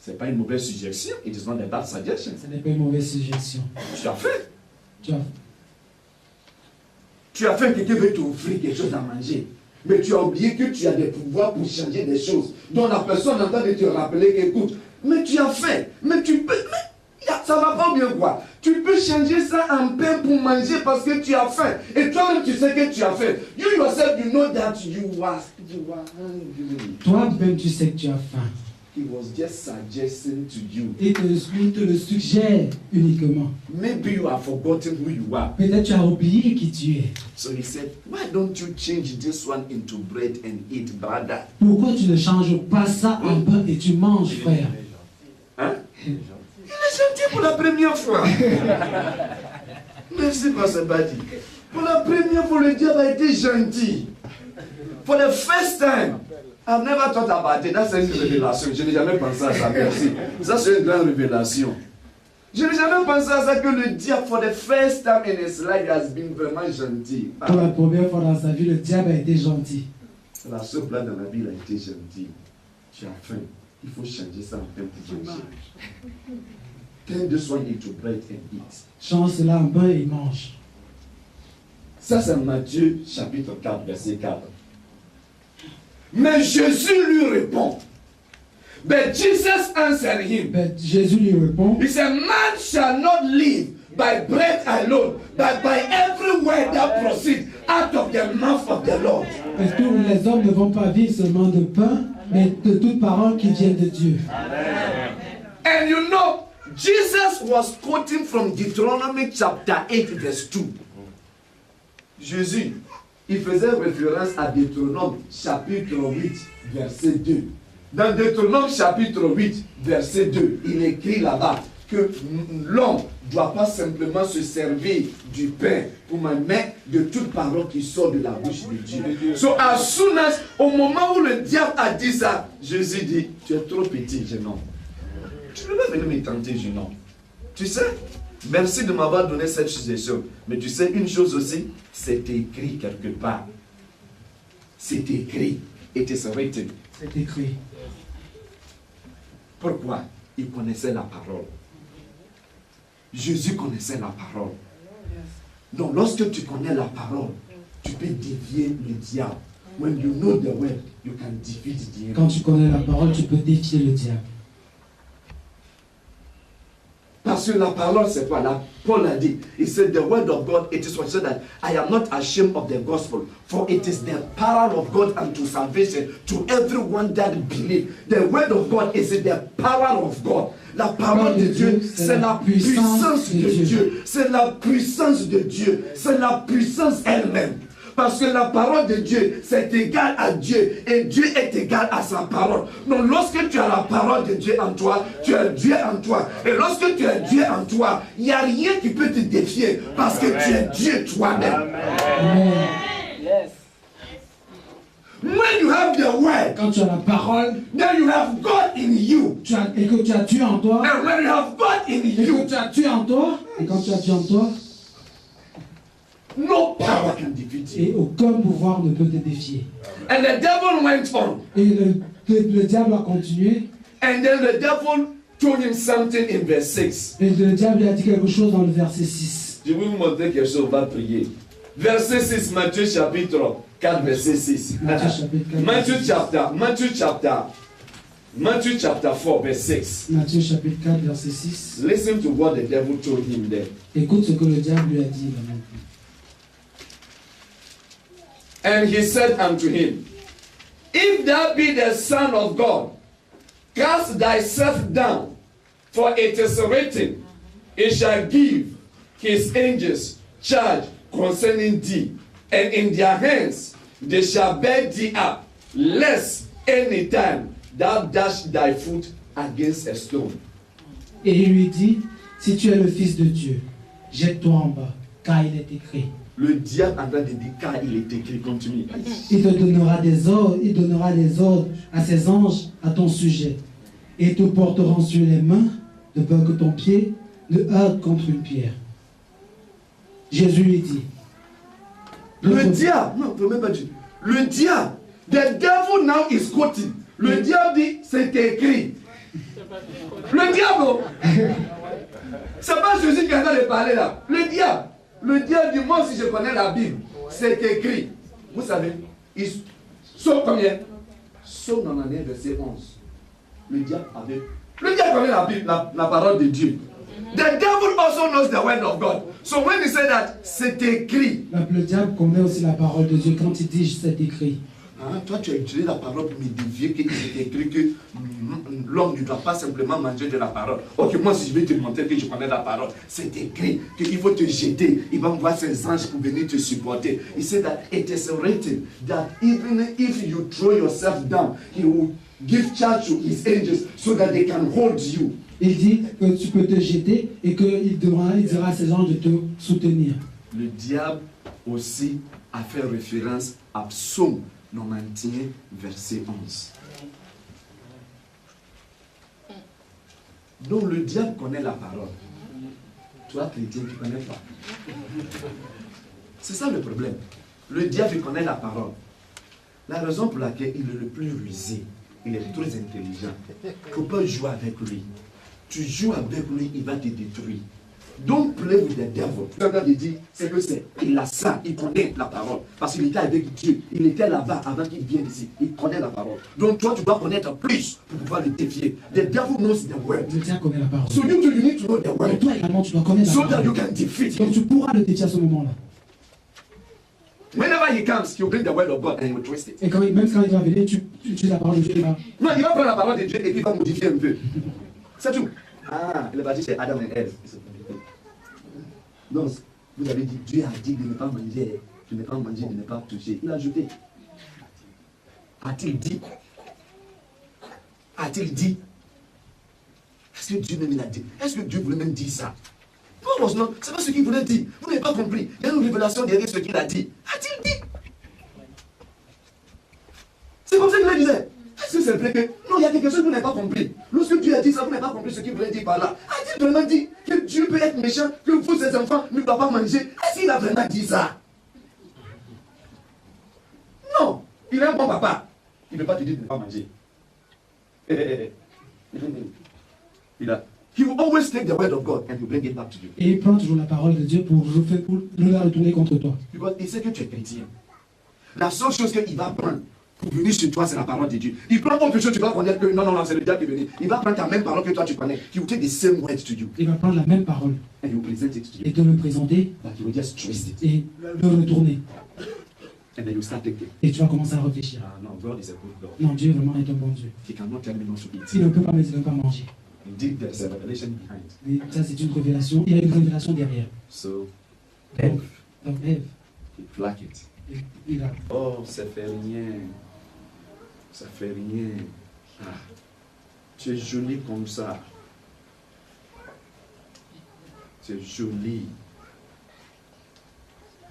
C'est pas une mauvaise suggestion. It is not a bad suggestion.
Ce n'est pas une mauvaise suggestion.
Tu as fait.
Tu as
fait, quelqu'un veut t'offrir quelque chose à manger. Mais tu as oublié que tu as des pouvoirs pour changer des choses. Donc la personne est en train de te rappeler qu'écoute, mais tu as fait. Mais tu peux. Mais ça va pas bien quoi. Tu peux changer ça en pain pour manger parce que tu as faim. Et toi-même tu sais que tu as faim. You yourself, you know that you are hungry.
Toi-même, tu sais que tu as faim.
He was just suggesting to you.
Et il te le suggère uniquement.
Maybe you have forgotten who you are.
Peut-être tu as oublié qui tu es.
So he said, why don't you change this one into bread and eat, brother?
Pourquoi tu ne changes pas ça en pain et tu manges, frère?
Hein? Il est gentil pour la première fois. Merci, Pasteur Badi. Pour la première fois, le diable a été gentil. For the first time. I've never thought about it. That's une révélation. Je n'ai jamais pensé à ça. Merci. Ça, c'est une grande révélation. Je n'ai jamais pensé à ça que le diable, for the first time in his life, has been vraiment gentil.
Pour la première fois dans sa vie, le diable a été gentil.
La seule place dans la vie, il a été gentil. Tu as faim. Il faut changer ça en pain pour manger. Turn this one into bread and eat.
Change cela en pain et mange.
Ça, c'est Matthieu chapitre 4, verset 4. Mais Jésus lui répond. But Jesus answered him.
Ben, Jésus lui répond.
He said, man shall not live by bread alone, but by every word that proceeds out of the mouth of the Lord.
Parce que les hommes ne vont pas vivre seulement de pain, mais de toute parole qui vient de Dieu.
And you know, Jesus was quoting from Deuteronomy chapter 8, verse 2. Jésus, il faisait référence à Deutéronome chapitre 8, verset 2. Dans Deutéronome chapitre 8, verset 2, il écrit là-bas que l'homme ne doit pas simplement se servir du pain pour mais de toute parole qui sort de la bouche de Dieu. So as soon as, au moment où le diable a dit ça, Jésus dit, tu es trop petit, jeune homme. Tu ne peux pas venir me tenter, jeune homme. Tu sais, merci de m'avoir donné cette suggestion. Mais tu sais une chose aussi, c'est écrit quelque part. C'est écrit. It is written.
C'est écrit.
Pourquoi? Il connaissait la parole. Jésus connaissait la parole. Donc lorsque tu connais la parole, tu peux dévier le diable. When you know the word, you can defeat the devil.
Quand tu connais la parole, tu peux défier le diable.
Parce que la parole, c'est quoi? Paul a dit, he said, the word of God, it is what he said that I am not ashamed of the gospel, for it is the power of God unto salvation to everyone that believes. The word of God is the power of God. La parole de Dieu, c'est la puissance de Dieu. C'est la puissance de Dieu. C'est la puissance elle-même. Parce que la parole de Dieu, c'est égal à Dieu. Et Dieu est égal à sa parole. Donc lorsque tu as la parole de Dieu en toi, tu as Dieu en toi. Et lorsque tu as Dieu en toi, il n'y a rien qui peut te défier. Parce que tu es Dieu toi-même.
Yes.
When you have the word,
Quand tu as la parole,
then you have God in you.
et que tu as Dieu en toi,
And when you have God in
et que
you,
tu as Dieu en toi, et quand tu as Dieu en toi,
no power can defeat you.
et aucun pouvoir ne peut te défier.
And the devil went on.
Et le diable a continué,
And then the devil told him something in verse 6.
et le diable lui a dit quelque chose dans le verset 6.
Je vais vous montrer quelque chose, on va prier. Verset 6, Matthieu chapitre 4, verset 6.
Matthieu chapitre 4,
Matthew chapter 4, verse 6.
Matthieu chapitre 4, verset 6.
Listen to what the devil told him there.
Écoute ce que le diable lui a dit là-bas.
And he said unto him, If thou be the Son of God, cast thyself down, for it is written, He shall give his angels charge concerning thee, and in their hands they shall bear thee up, lest any time thou dash thy foot against a stone.
Et il lui dit, si tu es le Fils de Dieu, jette-toi en bas, car il est écrit.
Le diable en train de dire, car il est écrit, continue.
Il donnera des ordres à ses anges à ton sujet, et ils te porteront sur les mains, de peur que ton pied ne heurte contre une pierre. Jésus lui dit.
Le diable, non, faut même pas dire. Le diable, the devil now is quoting. Le diable dit, c'est écrit. Le diable, c'est pas Jésus qui est en train de parler là. Le diable dit, moi si je connais la Bible, c'est écrit. Vous savez, Somme combien? Somme 91, verset 11. Le diable connaît la Bible, la parole de Dieu. The devil also knows the word of God. So when he said that, c'est écrit.
Le diable connaît aussi la parole de Dieu quand il dit c'est écrit.
Hein, toi, tu as utilisé la parole pour me dévier qu'il est écrit que l'homme ne doit pas simplement manger de la parole. Ok, moi, si je vais te montrer que je connais la parole, c'est écrit qu'il faut te jeter. Il va envoyer ses anges pour venir te supporter. He said that it is written that even if you throw yourself down, he will give charge to his angels so that they can hold you.
Il dit que tu peux te jeter et qu'il dira à ses anges de te soutenir.
Le diable aussi a fait référence à Psaume 91, verset 11. Donc le diable connaît la parole. Toi, chrétien, tu ne connais pas. C'est ça le problème. Le diable connaît la parole. La raison pour laquelle il est le plus rusé, il est très intelligent. Il ne faut pas jouer avec lui. Tu joues avec lui, il va te détruire. Don't play with the devil. Ce que je dis, c'est que il a ça, il connaît la parole. Parce qu'il était avec Dieu. Il était là-bas avant qu'il vienne ici. Il connaît la parole. Donc toi, tu dois connaître plus pour pouvoir le défier. The devil knows the word.
Le diable connaît la parole.
So you need to know the
Et
word.
toi également, tu dois connaître la
So that
parole.
you can defeat
Donc
him.
tu pourras le défier à ce moment-là.
Whenever he comes, he'll bring the word of God and he will twist it.
Et même quand il va venir, tu utilises la parole de Dieu. Là.
Non, il va prendre la parole de Dieu et puis il va modifier un peu. C'est tout. Ah, il est parti chez Adam et Ève. Donc, vous avez dit, Dieu a dit de ne pas manger, de ne pas manger, de ne pas toucher. Il a ajouté. A-t-il dit? A-t-il dit? Est-ce que Dieu même l'a dit? Est-ce que Dieu voulait même dire ça? Non, c'est pas ce qu'il voulait dire. Vous n'avez pas compris. Il y a une révélation derrière ce qu'il a dit. A-t-il dit? C'est comme ça qu'il le disait. Est-ce que c'est vrai que... Non, il y a quelque chose que vous n'avez pas compris. Lorsque Dieu a dit ça, vous n'avez pas compris ce qu'il voulait dire par là. A-t-il vraiment dit que Dieu peut être méchant, que vous, ses enfants, ne doivent pas manger? Est-ce qu'il a vraiment dit ça? Non. Il est un bon papa. Il ne veut pas te dire de ne pas manger. He will always take the word of God and he will bring it back to you.
Et il prend toujours la parole de Dieu pour nous la retourner contre toi.
Because il sait que tu es chrétien. La seule chose qu'il va prendre pour venir sur toi, c'est la parole de Dieu. Il prend autre chose, tu vas connaître que non, c'est le diable qui est venu. Il va prendre ta même parole que toi tu connais. He will take the same words to you.
Il va prendre la même parole
And he will present it to you.
et te le présenter
But he will just twist it.
et le retourner.
And then you start thinking,
Et tu vas commencer à réfléchir.
ah non, God is a good God.
Non, Dieu vraiment est un bon Dieu.
He cannot tell me not to eat.
Il ne peut pas me dire de ne pas manger.
Indeed, there is a revelation behind.
Mais ça, c'est une révélation. Il y a une révélation derrière.
So,
Donc, Ève,
he flack it.
il a.
Oh, ça fait rien. Ça fait rien. Ah, tu es jolie comme ça. Tu es jolie.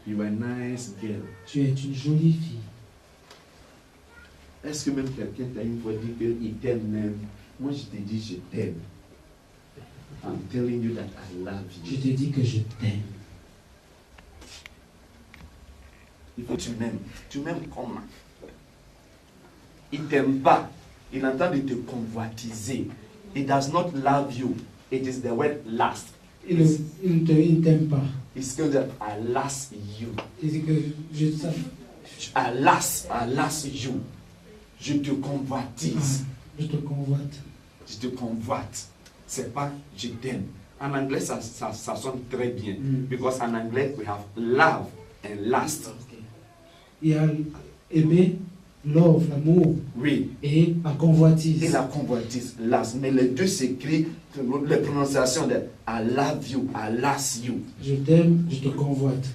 You are a nice girl.
Tu es une jolie fille.
Est-ce que même quelqu'un t'a une fois dit qu'il t'aime même? Moi, je t'ai dit je t'aime. I'm telling you that I love
Je
you.
te dis que je t'aime.
Il faut que tu m'aimes. Tu m'aimes comment? Il ne t'aime pas. Il entend de te convoitiser. He does not love you. It is the word last.
Il ne t'aime pas.
It's going to I last you.
Il dit que je sais.
I last you. Je te convoitise.
Je te convoite.
Je te convoite. C'est pas je t'aime. En anglais, ça sonne très bien. Because en anglais, we have love and lust.
Il y a aimer, love, l'amour,
Oui.
et la convoitise.
Et la convoitise, lust. Mais les deux s'écrivent, les prononciations de I love you, I lust you.
Je t'aime, je te convoite.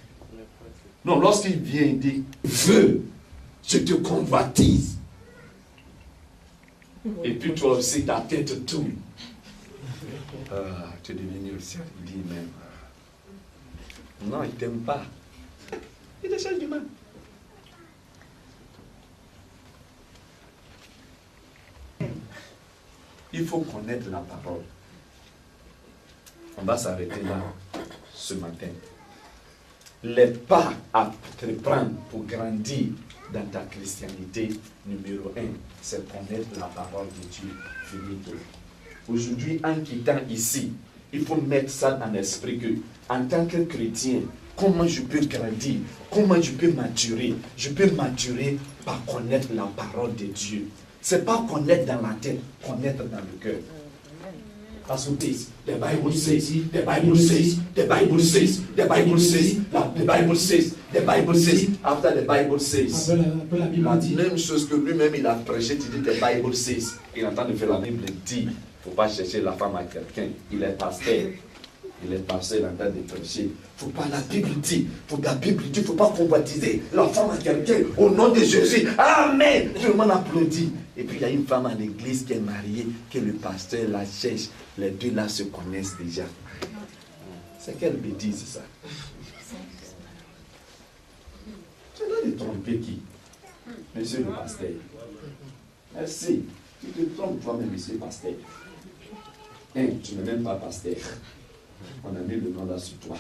Non, lorsqu'il vient, il dit je te convoitise. Et puis toi aussi, ta tête tourne. Tu es devenu aussi. Il dit même. Non, il ne t'aime pas. Il te cherche du mal. Il faut connaître la parole. On va s'arrêter là ce matin. Les pas à te prendre pour grandir dans ta christianité, numéro 1, c'est connaître la parole de Dieu. Finito. Aujourd'hui, en quittant ici, il faut mettre ça dans l'esprit que, en tant que chrétien, comment je peux grandir, comment je peux maturer. Je peux maturer par connaître la parole de Dieu. Ce n'est pas connaître dans la tête, connaître dans le cœur. That's what this. The Bible says, the Bible says, the Bible says, the Bible says, the Bible says, the Bible says, after the Bible says.
Après la Bible
La
dit.
même chose que lui-même il a prêché, tu dis the Bible says. Il entend de faire la Bible dit. Il ne faut pas chercher la femme à quelqu'un. Il est pasteur. Il est pasteur en train de prêcher. Il ne faut pas la Bible dit. Il ne faut pas convoitiser la femme à quelqu'un au nom de Jésus. Amen. Tout le monde applaudit. Et puis il y a une femme à l'église qui est mariée, que le pasteur la cherche. Les deux là se connaissent déjà. C'est quelle bêtise ça? Tu as de tromper qui? Monsieur le pasteur. Merci. Tu te trompes toi-même, monsieur le pasteur. Tu n'es même pas pasteur. On a mis le nom là sur toi.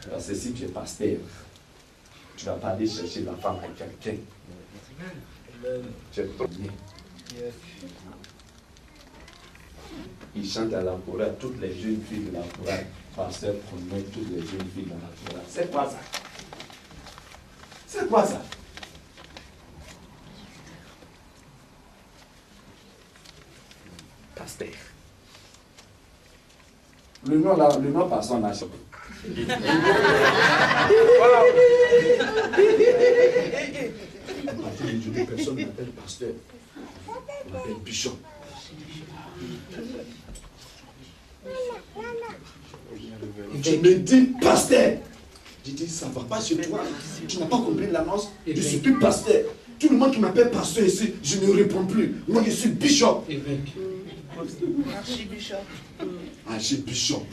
Parce que si tu es pasteur, tu ne vas pas aller chercher la femme à quelqu'un. Tu es premier. Il chante à la chorale, toutes les jeunes filles de la chorale. Pasteur connaît toutes les jeunes filles dans la chorale. C'est quoi ça? C'est quoi ça? Pasteur. Le nom là, le nom par son âge. Personne ne m'appelle pasteur. On m'appelle bishop. Je me dis pasteur. Je dis ça ne va pas chez toi. Tu n'as pas compris l'annonce. Je suis plus pasteur. Tout le monde qui m'appelle pasteur ici, je ne réponds plus. Moi je suis bishop.
Archibishop.
Archibishop.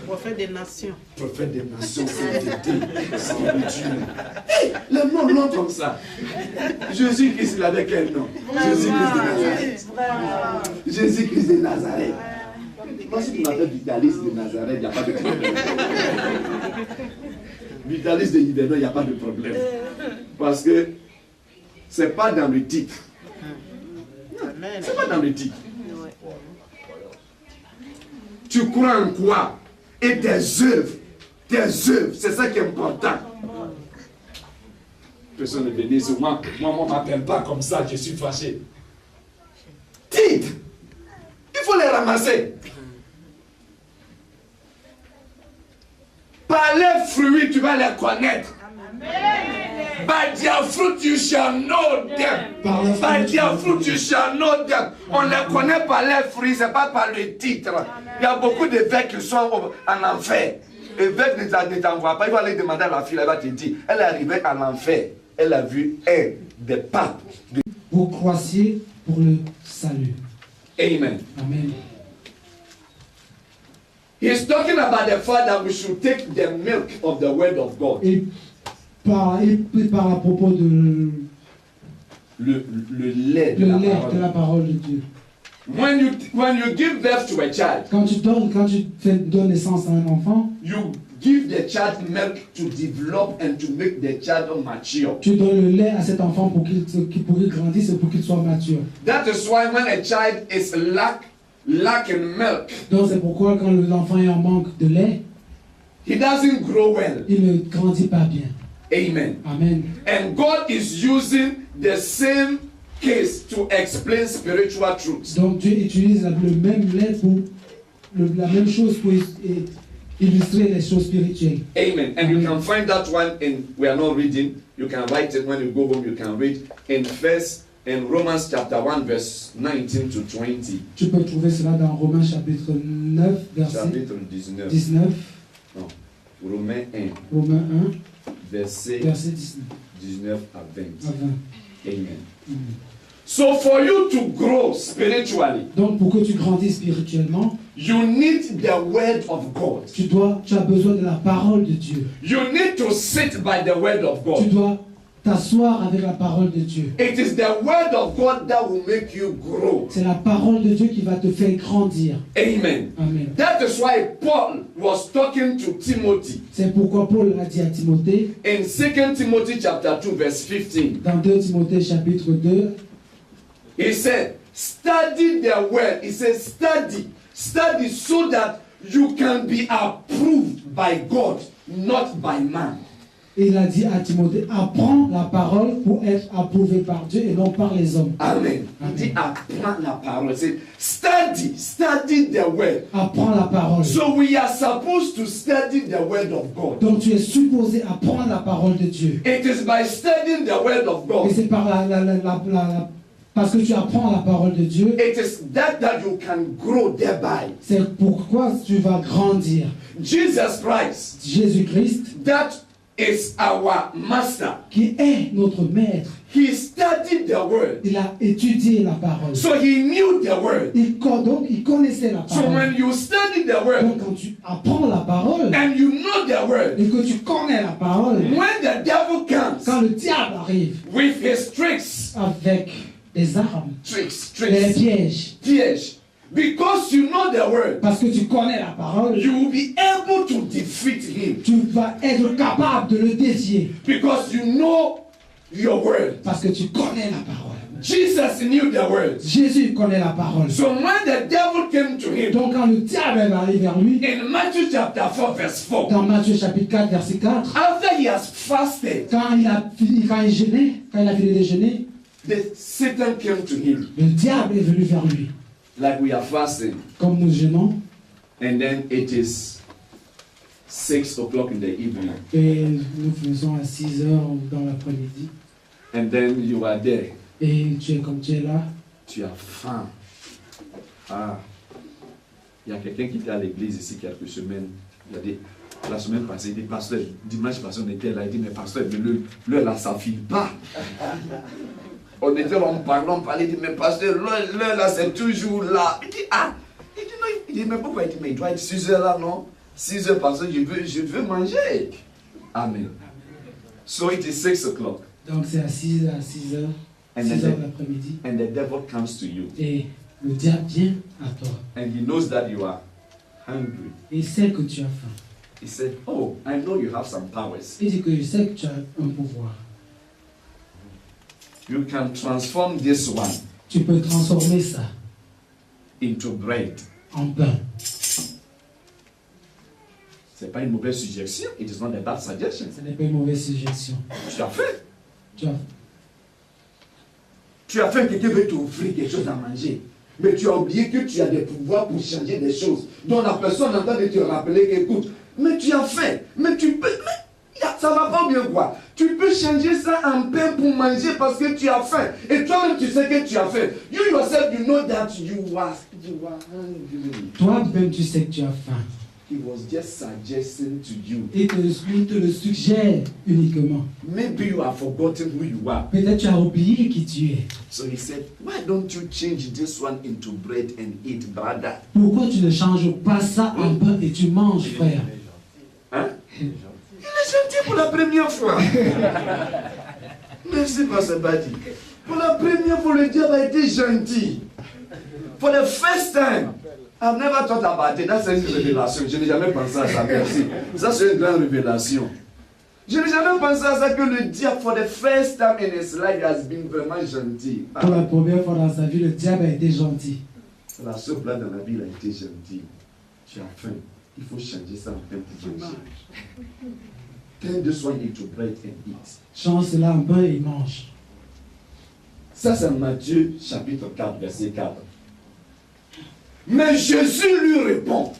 Prophète des nations.
Prophète des nations, sans Dieu. Hey, le nom long comme ça. Jésus-Christ, il avait quel nom? Jésus-Christ de Nazareth. Jésus-Christ de Nazareth. Moi, si tu m'appelles Vitalis de Nazareth, il n'y a pas de problème. Vitalis de Yvernon, il n'y a pas de problème. Parce que ce n'est pas dans le titre. Ce n'est pas dans le titre. tu crois en quoi? Et tes œuvres, c'est ça qui est important. Personne ne venait sur moi, on ne m'appelle pas comme ça, je suis fâché. Titre, il faut les ramasser. Par les fruits, tu vas les connaître. By their fruit, you shall know them. By their fruit, you shall know them. On les connaît par les fruits, ce n'est pas par le titre. Il y a beaucoup d'évêques qui sont en enfer. L'évêque ne t'envoie pas, il va aller demander à la fille, elle va te dire, elle est arrivée en enfer. Elle a vu un des papes.
Vous croissiez pour le salut.
Amen.
Amen.
He's talking about the fact that we should take the milk of the word of God.
Et par à propos de
Le lait de
la parole de Dieu.
When you give birth to a child,
Quand tu donnes naissance à un enfant,
you give the child milk to develop and to make the child mature.
tu donnes le lait à cet enfant pour qu'il grandisse et pour qu'il soit mature.
That is why when a child is lacking milk,
Donc c'est pourquoi quand l'enfant est en manque de lait,
he doesn't grow well.
il ne grandit pas bien.
Amen.
Amen.
And God is using the same case to explain spiritual truths.
Donc Dieu utilise le même lait pour la même chose pour illustrer les choses spirituelles.
Amen. And you can find that one we are not reading. You can write it when you go home. You can read in Romans chapter 1 verse 19 to 20.
Tu peux trouver cela dans Romains chapitre 9 verset
Chapitre 19.
19.
Non. Romains 1.
Romains 1
verset 19 à 20. Amen. So for you to grow spiritually,
donc pour que tu grandisses spirituellement,
you need the word of God.
Tu as besoin de la parole de Dieu.
You need to sit by the word of God.
Tu dois t'asseoir avec la parole de Dieu.
It is the word of God that will make you grow.
C'est la parole de Dieu qui va te faire grandir.
Amen.
Amen.
That is why Paul was talking to Timothy.
C'est pourquoi Paul a dit à Timothée,
in 2 Timothy chapter 2 verse 15.
Dans 2 Timothée chapitre 2,
he said, study the word. He said, study so that you can be approved by God, not by man.
Il a dit à Timothée, apprends la parole pour être approuvé par Dieu et non par les hommes.
Amen. Il dit apprends la parole. Study the word.
Apprends la parole.
So we are supposed to study the word of God.
Donc tu es supposé apprendre la parole de Dieu.
It is by studying the word of God.
Et c'est par parce que tu apprends la parole de Dieu.
It is that you can grow thereby.
C'est pourquoi tu vas grandir.
Jesus Christ.
Jésus-Christ.
That is our master.
Qui est notre maître.
He studied the word.
Il a étudié la parole.
So he knew the word.
Donc il connaissait la parole.
So when you study the word,
donc quand tu apprends la parole,
and you know the word,
et que tu connais la parole,
when the devil comes,
quand le diable arrive,
with his tricks,
avec des armes,
les
pièges,
because you know the word,
parce que tu connais la parole,
you will be able to defeat him.
Tu vas être capable de le défier.
Because you know your word.
Parce que tu connais la parole.
Jesus knew the word.
Jésus connaît la parole.
So when the devil came to him,
donc quand le diable est arrivé vers lui,
in Matthew chapter 4 verse 4,
dans Matthieu chapitre 4 verset 4,
after he has fasted,
quand il a fini de jeûner,
Satan came to him.
Le diable est venu vers lui.
Like we are fasting.
Comme nous jeûnons.
And then it is 6 o'clock in the evening.
Et nous faisons à 6 heures dans l'après-midi.
And then you are there.
Et tu es là.
Tu as faim. Ah. Il y a quelqu'un qui était à l'église ici quelques semaines. Il a dit, la semaine passée, il dit, pasteur, dimanche passé, on était là. Il dit, mais pasteur, l'heure là, ça ne file pas. On était là, on parlait, il dit, mais pasteur, l'heure là, c'est toujours là. Il dit, ah. Il dit, non, il dit, mais pourquoi? Il dit, mais il doit être 6 heures là, non? 6 heures parce que je veux manger. Amen. So it is 6 o'clock.
Donc c'est à 6 heures. 6 heures l'après-midi.
And the devil comes to you.
Et le diable vient à toi.
And he knows that you are hungry.
Il sait que tu as faim.
He said, oh, I know you have some powers.
Il dit que je sais que tu as un pouvoir.
You can transform this one.
Tu peux transformer ça
into bread.
En pain.
Ce n'est pas une mauvaise suggestion. It is not a bad suggestion.
Ce n'est pas une mauvaise suggestion.
Tu as fait.
Tu as
fait, quelqu'un veut t'offrir quelque chose à manger. Mais tu as oublié que tu as des pouvoirs pour changer des choses. Donc la personne entend de te rappeler qu'écoute, mais tu as fait, mais tu peux, mais ça va pas bien quoi. Tu peux changer ça en pain pour manger parce que tu as faim. Et toi-même tu sais que tu as faim. You yourself, you know that you are hungry.
Toi-même tu sais que tu as faim.
He was just suggesting to you.
Il te le suggère uniquement.
Maybe you have forgotten who you are.
Peut-être tu as oublié qui tu es.
So he said, why don't you change this one into bread and eat, brother?
Pourquoi tu ne changes pas ça en pain et tu manges, frère?
Hein? Il est gentil pour la première fois. Merci, Pasteur Badi. Pour la première fois, le diable a été gentil. For the first time. I've never thought about it. That's une révélation. Je n'ai jamais pensé à ça. Merci. Ça, c'est une grande révélation. Je n'ai jamais pensé à ça que le diable, for the first time in his life, has been vraiment gentil.
Pour la première fois dans sa vie, le diable a été gentil.
La seule place dans la vie, il a été gentil. Tu as faim. Il faut changer ça en pain pour manger. Turn this one into bread and eat.
Change cela en pain et mange.
Ça, c'est Matthieu chapitre 4, verset 4. Mais Jésus lui répond.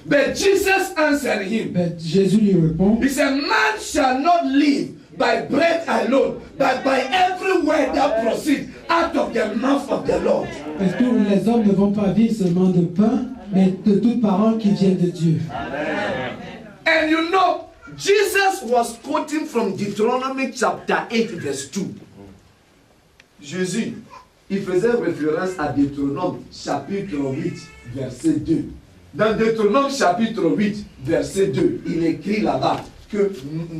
But Jesus answered him.
Mais Jésus lui répond.
He said, man shall not live by bread alone, but by every word that proceeds out of the mouth of the Lord.
Parce que les hommes ne vont pas vivre seulement de pain, mais de toute parole qui vient de Dieu.
And you know, Jesus was quoting from Deuteronomy chapter 8, verse 2. Jésus, il faisait référence à Deutéronome chapitre 8, verset 2. Dans Deutéronome chapitre 8, verset 2, il écrit là-bas que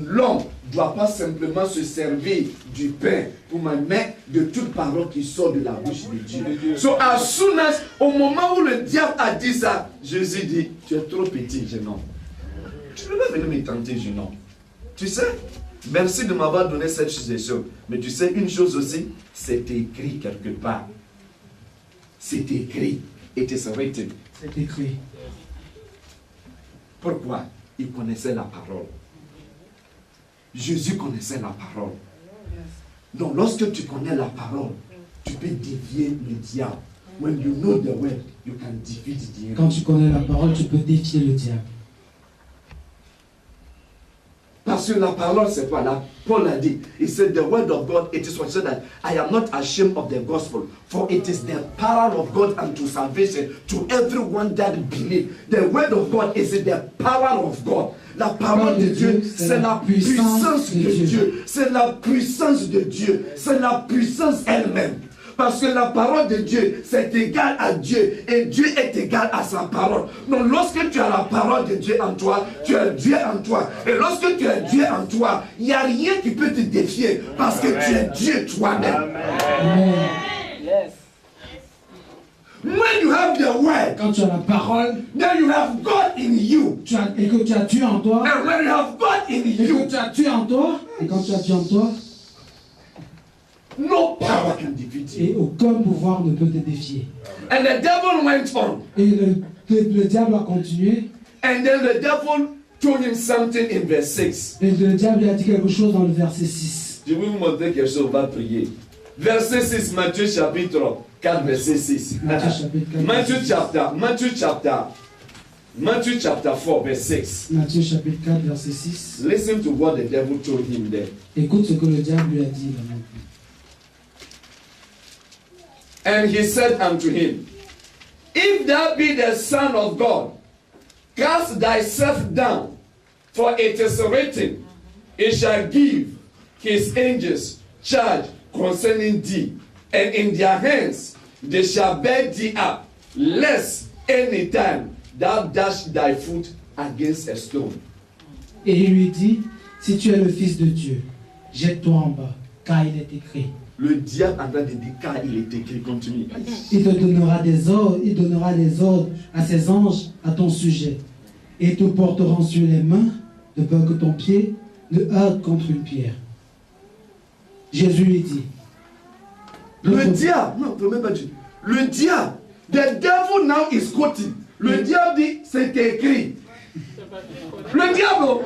l'homme ne doit pas simplement se servir du pain pour mais de toute parole qui sort de la bouche de Dieu. So as soon as, au moment où le diable a dit ça, Jésus dit, tu es trop petit, jeune homme. Tu ne peux pas venir me tenter, jeune homme. Tu sais, merci de m'avoir donné cette suggestion. Mais tu sais une chose aussi, c'est écrit quelque part. C'est écrit. It is written.
C'est écrit.
Pourquoi? Il connaissait la parole. Jésus connaissait la parole. Donc lorsque tu connais la parole, tu peux défier le diable. When you know the word, you can defeat the enemy.
Quand tu connais la parole, tu peux défier le diable.
Parce que la parole, c'est quoi? Là, Paul a dit, he said, the word of God, it is what he said that I am not ashamed of the gospel, for it is the power of God unto salvation to everyone that believes. The word of God is the power of God. La parole de Dieu, c'est la puissance de Dieu. C'est la puissance de Dieu. C'est la puissance elle-même. Parce que la parole de Dieu, c'est égal à Dieu. Et Dieu est égal à sa parole. Donc lorsque tu as la parole de Dieu en toi, tu as Dieu en toi. Et lorsque tu as Dieu en toi, il n'y a rien qui peut te défier. Parce que tu es Dieu toi-même. When you have the word,
quand tu as la parole,
then you have God in you.
Et que tu as Dieu en toi.
And when you have God in
et
you,
que tu as Dieu en toi. Et quand tu as Dieu en toi,
no power can defeat you.
Et aucun pouvoir ne peut te défier.
And the devil went on.
Et le diable a continué.
And then the devil told him something in verse 6.
Et le diable lui a dit quelque chose dans le verset 6.
Je vais vous montrer quelque chose, on va prier. Verset 6, Matthieu chapitre 4, verset 6. Matthieu chapter 4, verse 6.
Matthieu chapitre 4, verset 6.
Listen to what the devil told him there.
Écoute ce que le diable lui a dit là.
And he said unto him, if thou be the Son of God, cast thyself down, for it is written, he shall give his angels charge concerning thee, and in their hands they shall bear thee up, lest any time thou dash thy foot against a stone.
Et il lui dit, si tu es le Fils de Dieu, jette-toi en bas, car il est écrit.
Le diable en train de dire, car il est écrit, continue.
Il donnera des ordres à ses anges à ton sujet, et te porteront sur les mains, de peur que ton pied ne heurte contre une pierre. Jésus lui dit.
Le diable, non, ne pas dire. Le diable, the devil now is quoting. Le diable dit, c'est écrit. Le diable.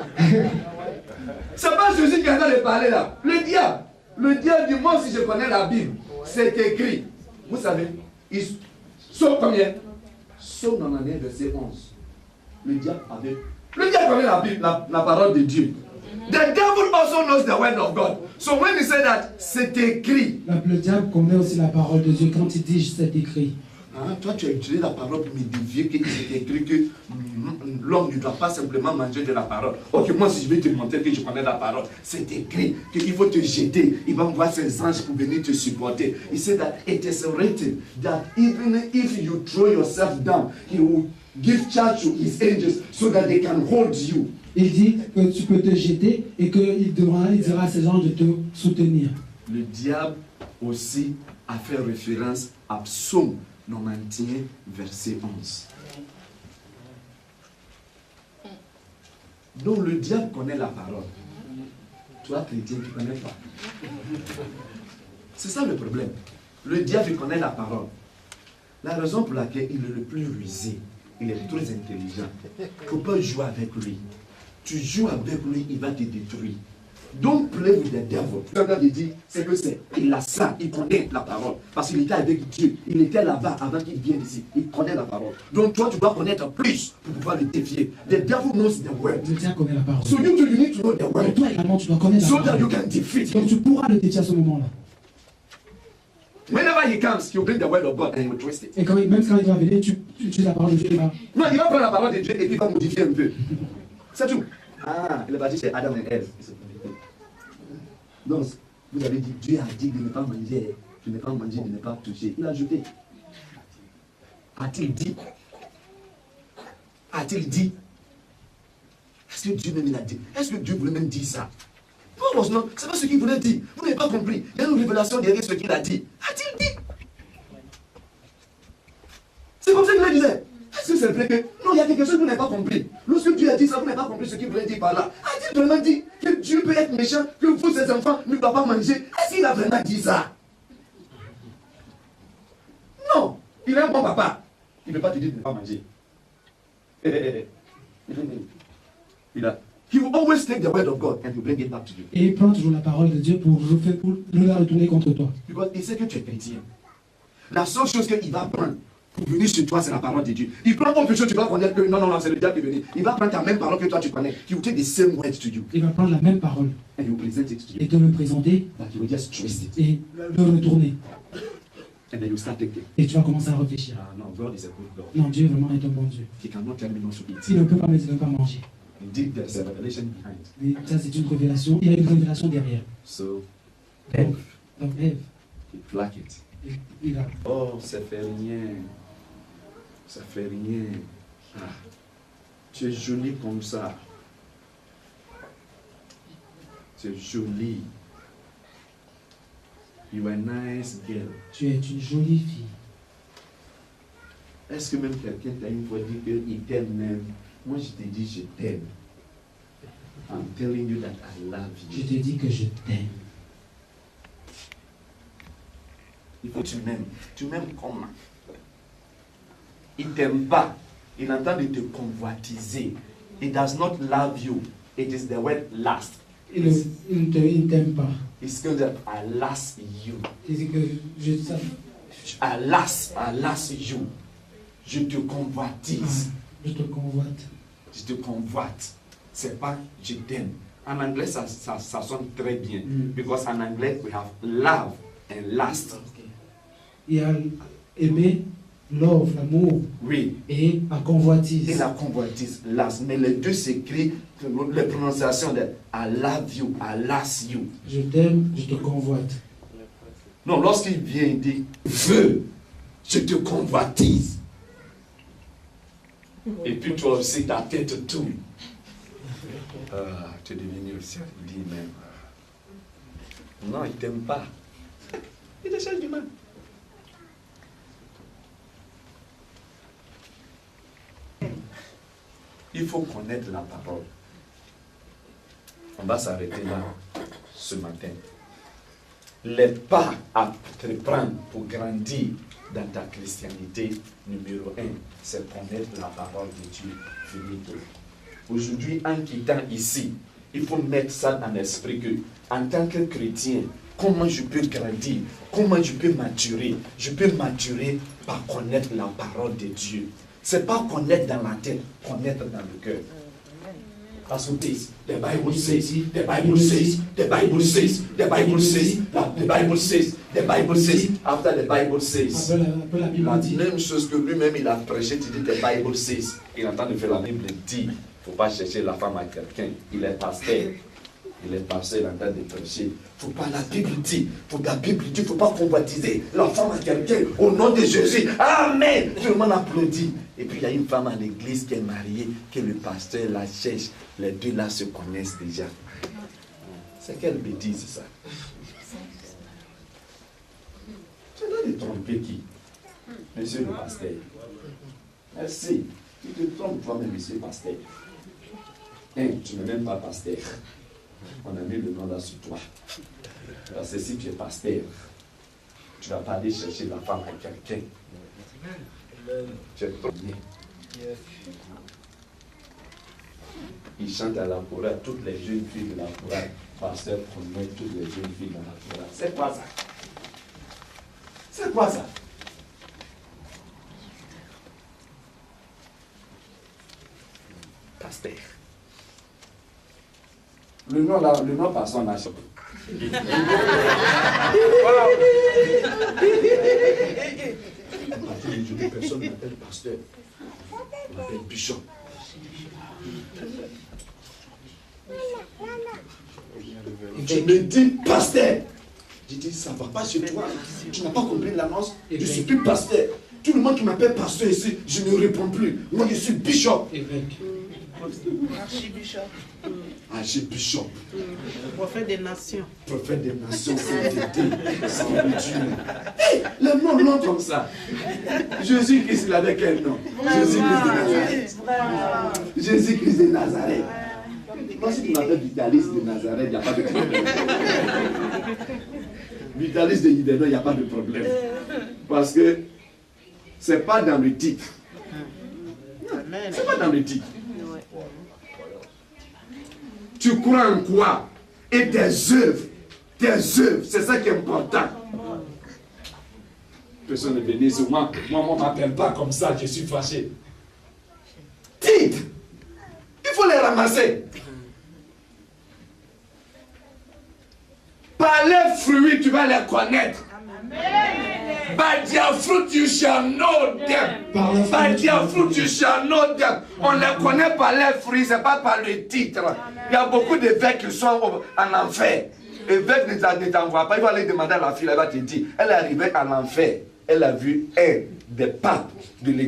C'est pas Jésus qui est en train de parler là. Le diable. Le diable dit, moi si je connais la Bible, c'est écrit. Vous savez, Somme combien? Somme 91, verset 11. Le diable connaît la Bible, la parole de Dieu. The devil also knows the word of God. So when he said that, c'est écrit.
Le diable connaît aussi la parole de Dieu. Quand il dit c'est écrit.
Hein, toi, tu as utilisé la parole pour me dévier que c'est écrit que l'homme ne doit pas simplement manger de la parole. Ok, moi, si je vais te montrer que je connais la parole, c'est écrit qu'il faut te jeter. Il va envoyer ses anges pour venir te supporter. Il said that it is written that even if you throw yourself down, he will give charge to his angels so that they can hold you.
Il dit que tu peux te jeter et qu'il dira à ses anges de te soutenir.
Le diable aussi a fait référence à Psaume 91, verset 11. Donc le diable connaît la parole. Toi, chrétien, tu ne connais pas. C'est ça le problème. Le diable connaît la parole. La raison pour laquelle il est le plus rusé, il est très intelligent. Il ne faut pas jouer avec lui. Tu joues avec lui, il va te détruire. Don't play with the devil. Ce que je dis, c'est que il a ça, il connaît la parole. Parce qu'il était avec Dieu. Il était là-bas avant qu'il vienne ici. Il connaît la parole. Donc toi, tu dois connaître plus pour pouvoir le défier. The devil knows the word.
Le diable connaît la parole.
So you need to know the word.
Et toi également, tu dois connaître la
So
parole.
that you can defeat
Donc
him.
tu pourras le défier à ce moment-là.
Whenever he comes, he'll bring the word of God and he will twist it.
Et même quand il va venir, tu utilises la parole de Dieu. Là.
Non, il va prendre la parole de Dieu et puis il va modifier un peu. C'est tout. Ah, il est parti chez Adam et Ève. Donc, vous avez dit, Dieu a dit de ne pas manger, de ne pas manger, de ne pas toucher. Il a ajouté. A-t-il dit? A-t-il dit? Est-ce que Dieu même il a dit? Est-ce que Dieu voulait même dire ça? Non, c'est pas ce qu'il voulait dire. Vous n'avez pas compris. Il y a une révélation derrière ce qu'il a dit. A-t-il dit? C'est comme ça qu'il le disait. Est-ce que c'est vrai que... Non, il y a quelque chose que vous n'avez pas compris. Lorsque Dieu a dit ça, vous n'avez pas compris ce qu'il voulait dire par là. A-t-il vraiment dit que Dieu peut être méchant, que vous, ses enfants, ne doivent pas manger? Est-ce qu'il a vraiment dit ça? Non. Il est un bon papa. Il ne peut pas te dire de ne pas manger. Il a... He will always take the word of God and he will bring it back to you.
Et il prend toujours la parole de Dieu pour nous la retourner contre toi.
Because il sait que tu es chrétien. La seule chose qu'il va prendre pour venir chez toi, c'est la parole de Dieu. Il prend autre chose, tu vas connaître que non, c'est le diable qui est venu. Il va prendre ta même parole que toi tu connais. He will take the same words to you.
Il va prendre la même parole
And he will present it to
et
you.
te le présenter
That you will just twist it.
et le retourner.
And then you start thinking,
Et tu vas commencer à réfléchir.
ah non, God is a good God.
Non, Dieu vraiment est un bon Dieu.
He cannot tell me not to eat.
Il ne peut pas me dire de ne pas manger.
Indeed, there is a revelation behind.
Mais ça, c'est une révélation. Il y a une révélation derrière.
So,
Donc, Ève,
he plaque it.
il a...
Oh, ça fait rien. Ça fait rien. Ah, tu es jolie comme ça. Tu es jolie. You are a nice girl.
Tu es une jolie fille.
Est-ce que même quelqu'un t'a une fois dit qu'il t'aime même? Moi, je t'ai dit je t'aime. I'm telling you that I love
Je
you.
te dis que je t'aime.
Il faut que tu m'aimes. Tu m'aimes comment? Il ne t'aime pas. Il entend de te convoitiser. He does not love you. It is the word lust.
Il ne t'aime pas.
It's going to I lust you.
Il dit que je sais.
I lust you. Je te convoitise.
Je te convoite.
Je te convoite. C'est pas je t'aime. En anglais, ça sonne très bien. Because en anglais, we have love and lust.
Il y a aimer, love, l'amour,
Oui.
et la convoitise.
Et la convoitise, lust. Mais les deux s'écrivent, les prononciations de I love you, I lust you.
Je t'aime, je te convoite.
Non, lorsqu'il vient, il dit veux, je te convoitise. Et puis toi aussi, ta tête tourne. Tu es devenu aussi, il dit même. Non, il ne t'aime pas. Il te cherche du mal. Il faut connaître la parole. On va s'arrêter là ce matin. Les pas à te prendre pour grandir dans ta christianité, numéro 1, c'est connaître la parole de Dieu. Finito. Aujourd'hui, en quittant ici, il faut mettre ça dans l'esprit que, en tant que chrétien, comment je peux grandir, comment je peux maturer. Je peux maturer par connaître la parole de Dieu. Ce n'est pas connaître dans la tête, connaître dans le cœur. Parce que the Bible says, the Bible says, the Bible says, the Bible says, the Bible says, the Bible says, after the Bible says. La même chose que lui-même il a prêché, tu dis the Bible says. Il entend de faire la Bible dit, il ne faut pas chercher la femme à quelqu'un. Il est pasteur. Il est pasteur en train de prêcher. Il ne faut pas, la Bible dit, il ne faut pas convoitiser la femme à quelqu'un au nom de Jésus. Amen. Tout le monde applaudit. Et puis il y a une femme à l'église qui est mariée, que le pasteur la cherche. Les deux là se connaissent déjà. C'est quelle bêtise ça? Tu dois te tromper qui? Monsieur le pasteur. Merci. Tu te trompes toi-même, monsieur le pasteur. Hein, tu n'es même pas pasteur. On a mis le nom là sur toi. Parce que si tu es pasteur, tu ne vas pas aller chercher la femme à quelqu'un. Tu es trop bien. Il chante à la chorale, toutes les jeunes filles de la chorale. Pasteur connaît toutes les jeunes filles dans la chorale. C'est quoi ça? C'est quoi ça? Pasteur. Le nom là, le nom pasteur n'a pas. Personne m'appelle pasteur. On m'appelle bishop. Tu me dis pasteur. Je dis ça ne va pas chez toi. Tu n'as pas compris l'annonce. Je suis plus pasteur. Tout le monde qui m'appelle pasteur ici, je ne réponds plus. Moi je suis bishop.
Archibishop.
Archibishop.
Prophète des nations.
Prophète des nations, sainteté, sans Dieu. Hey, le nom long comme ça. Jésus-Christ, il avait quel nom? Jésus-Christ de Nazareth. Jésus-Christ de Nazareth. Moi, si tu m'appelles Vitalis de Nazareth, il n'y a pas de problème. Vitalis de Yideno, il n'y a pas de problème. Parce que ce n'est pas dans le titre. C'est pas dans le titre. Tu crois en quoi? Et tes œuvres, c'est ça qui est important. Personne ne venait sur moi, on ne m'appelle pas comme ça, je suis fâché. Titre, il faut les ramasser. Par les fruits, tu vas les connaître. By their fruit you shall know them. By their fruit you shall know them. On les connaît par les fruits, ce n'est pas par le titre. Il y a beaucoup d'évêques qui sont en enfer. L'évêque ne t'envoie pas, il va aller demander à la fille, elle va te dire. Elle est arrivée en enfer. Elle a vu un des papes de l'église.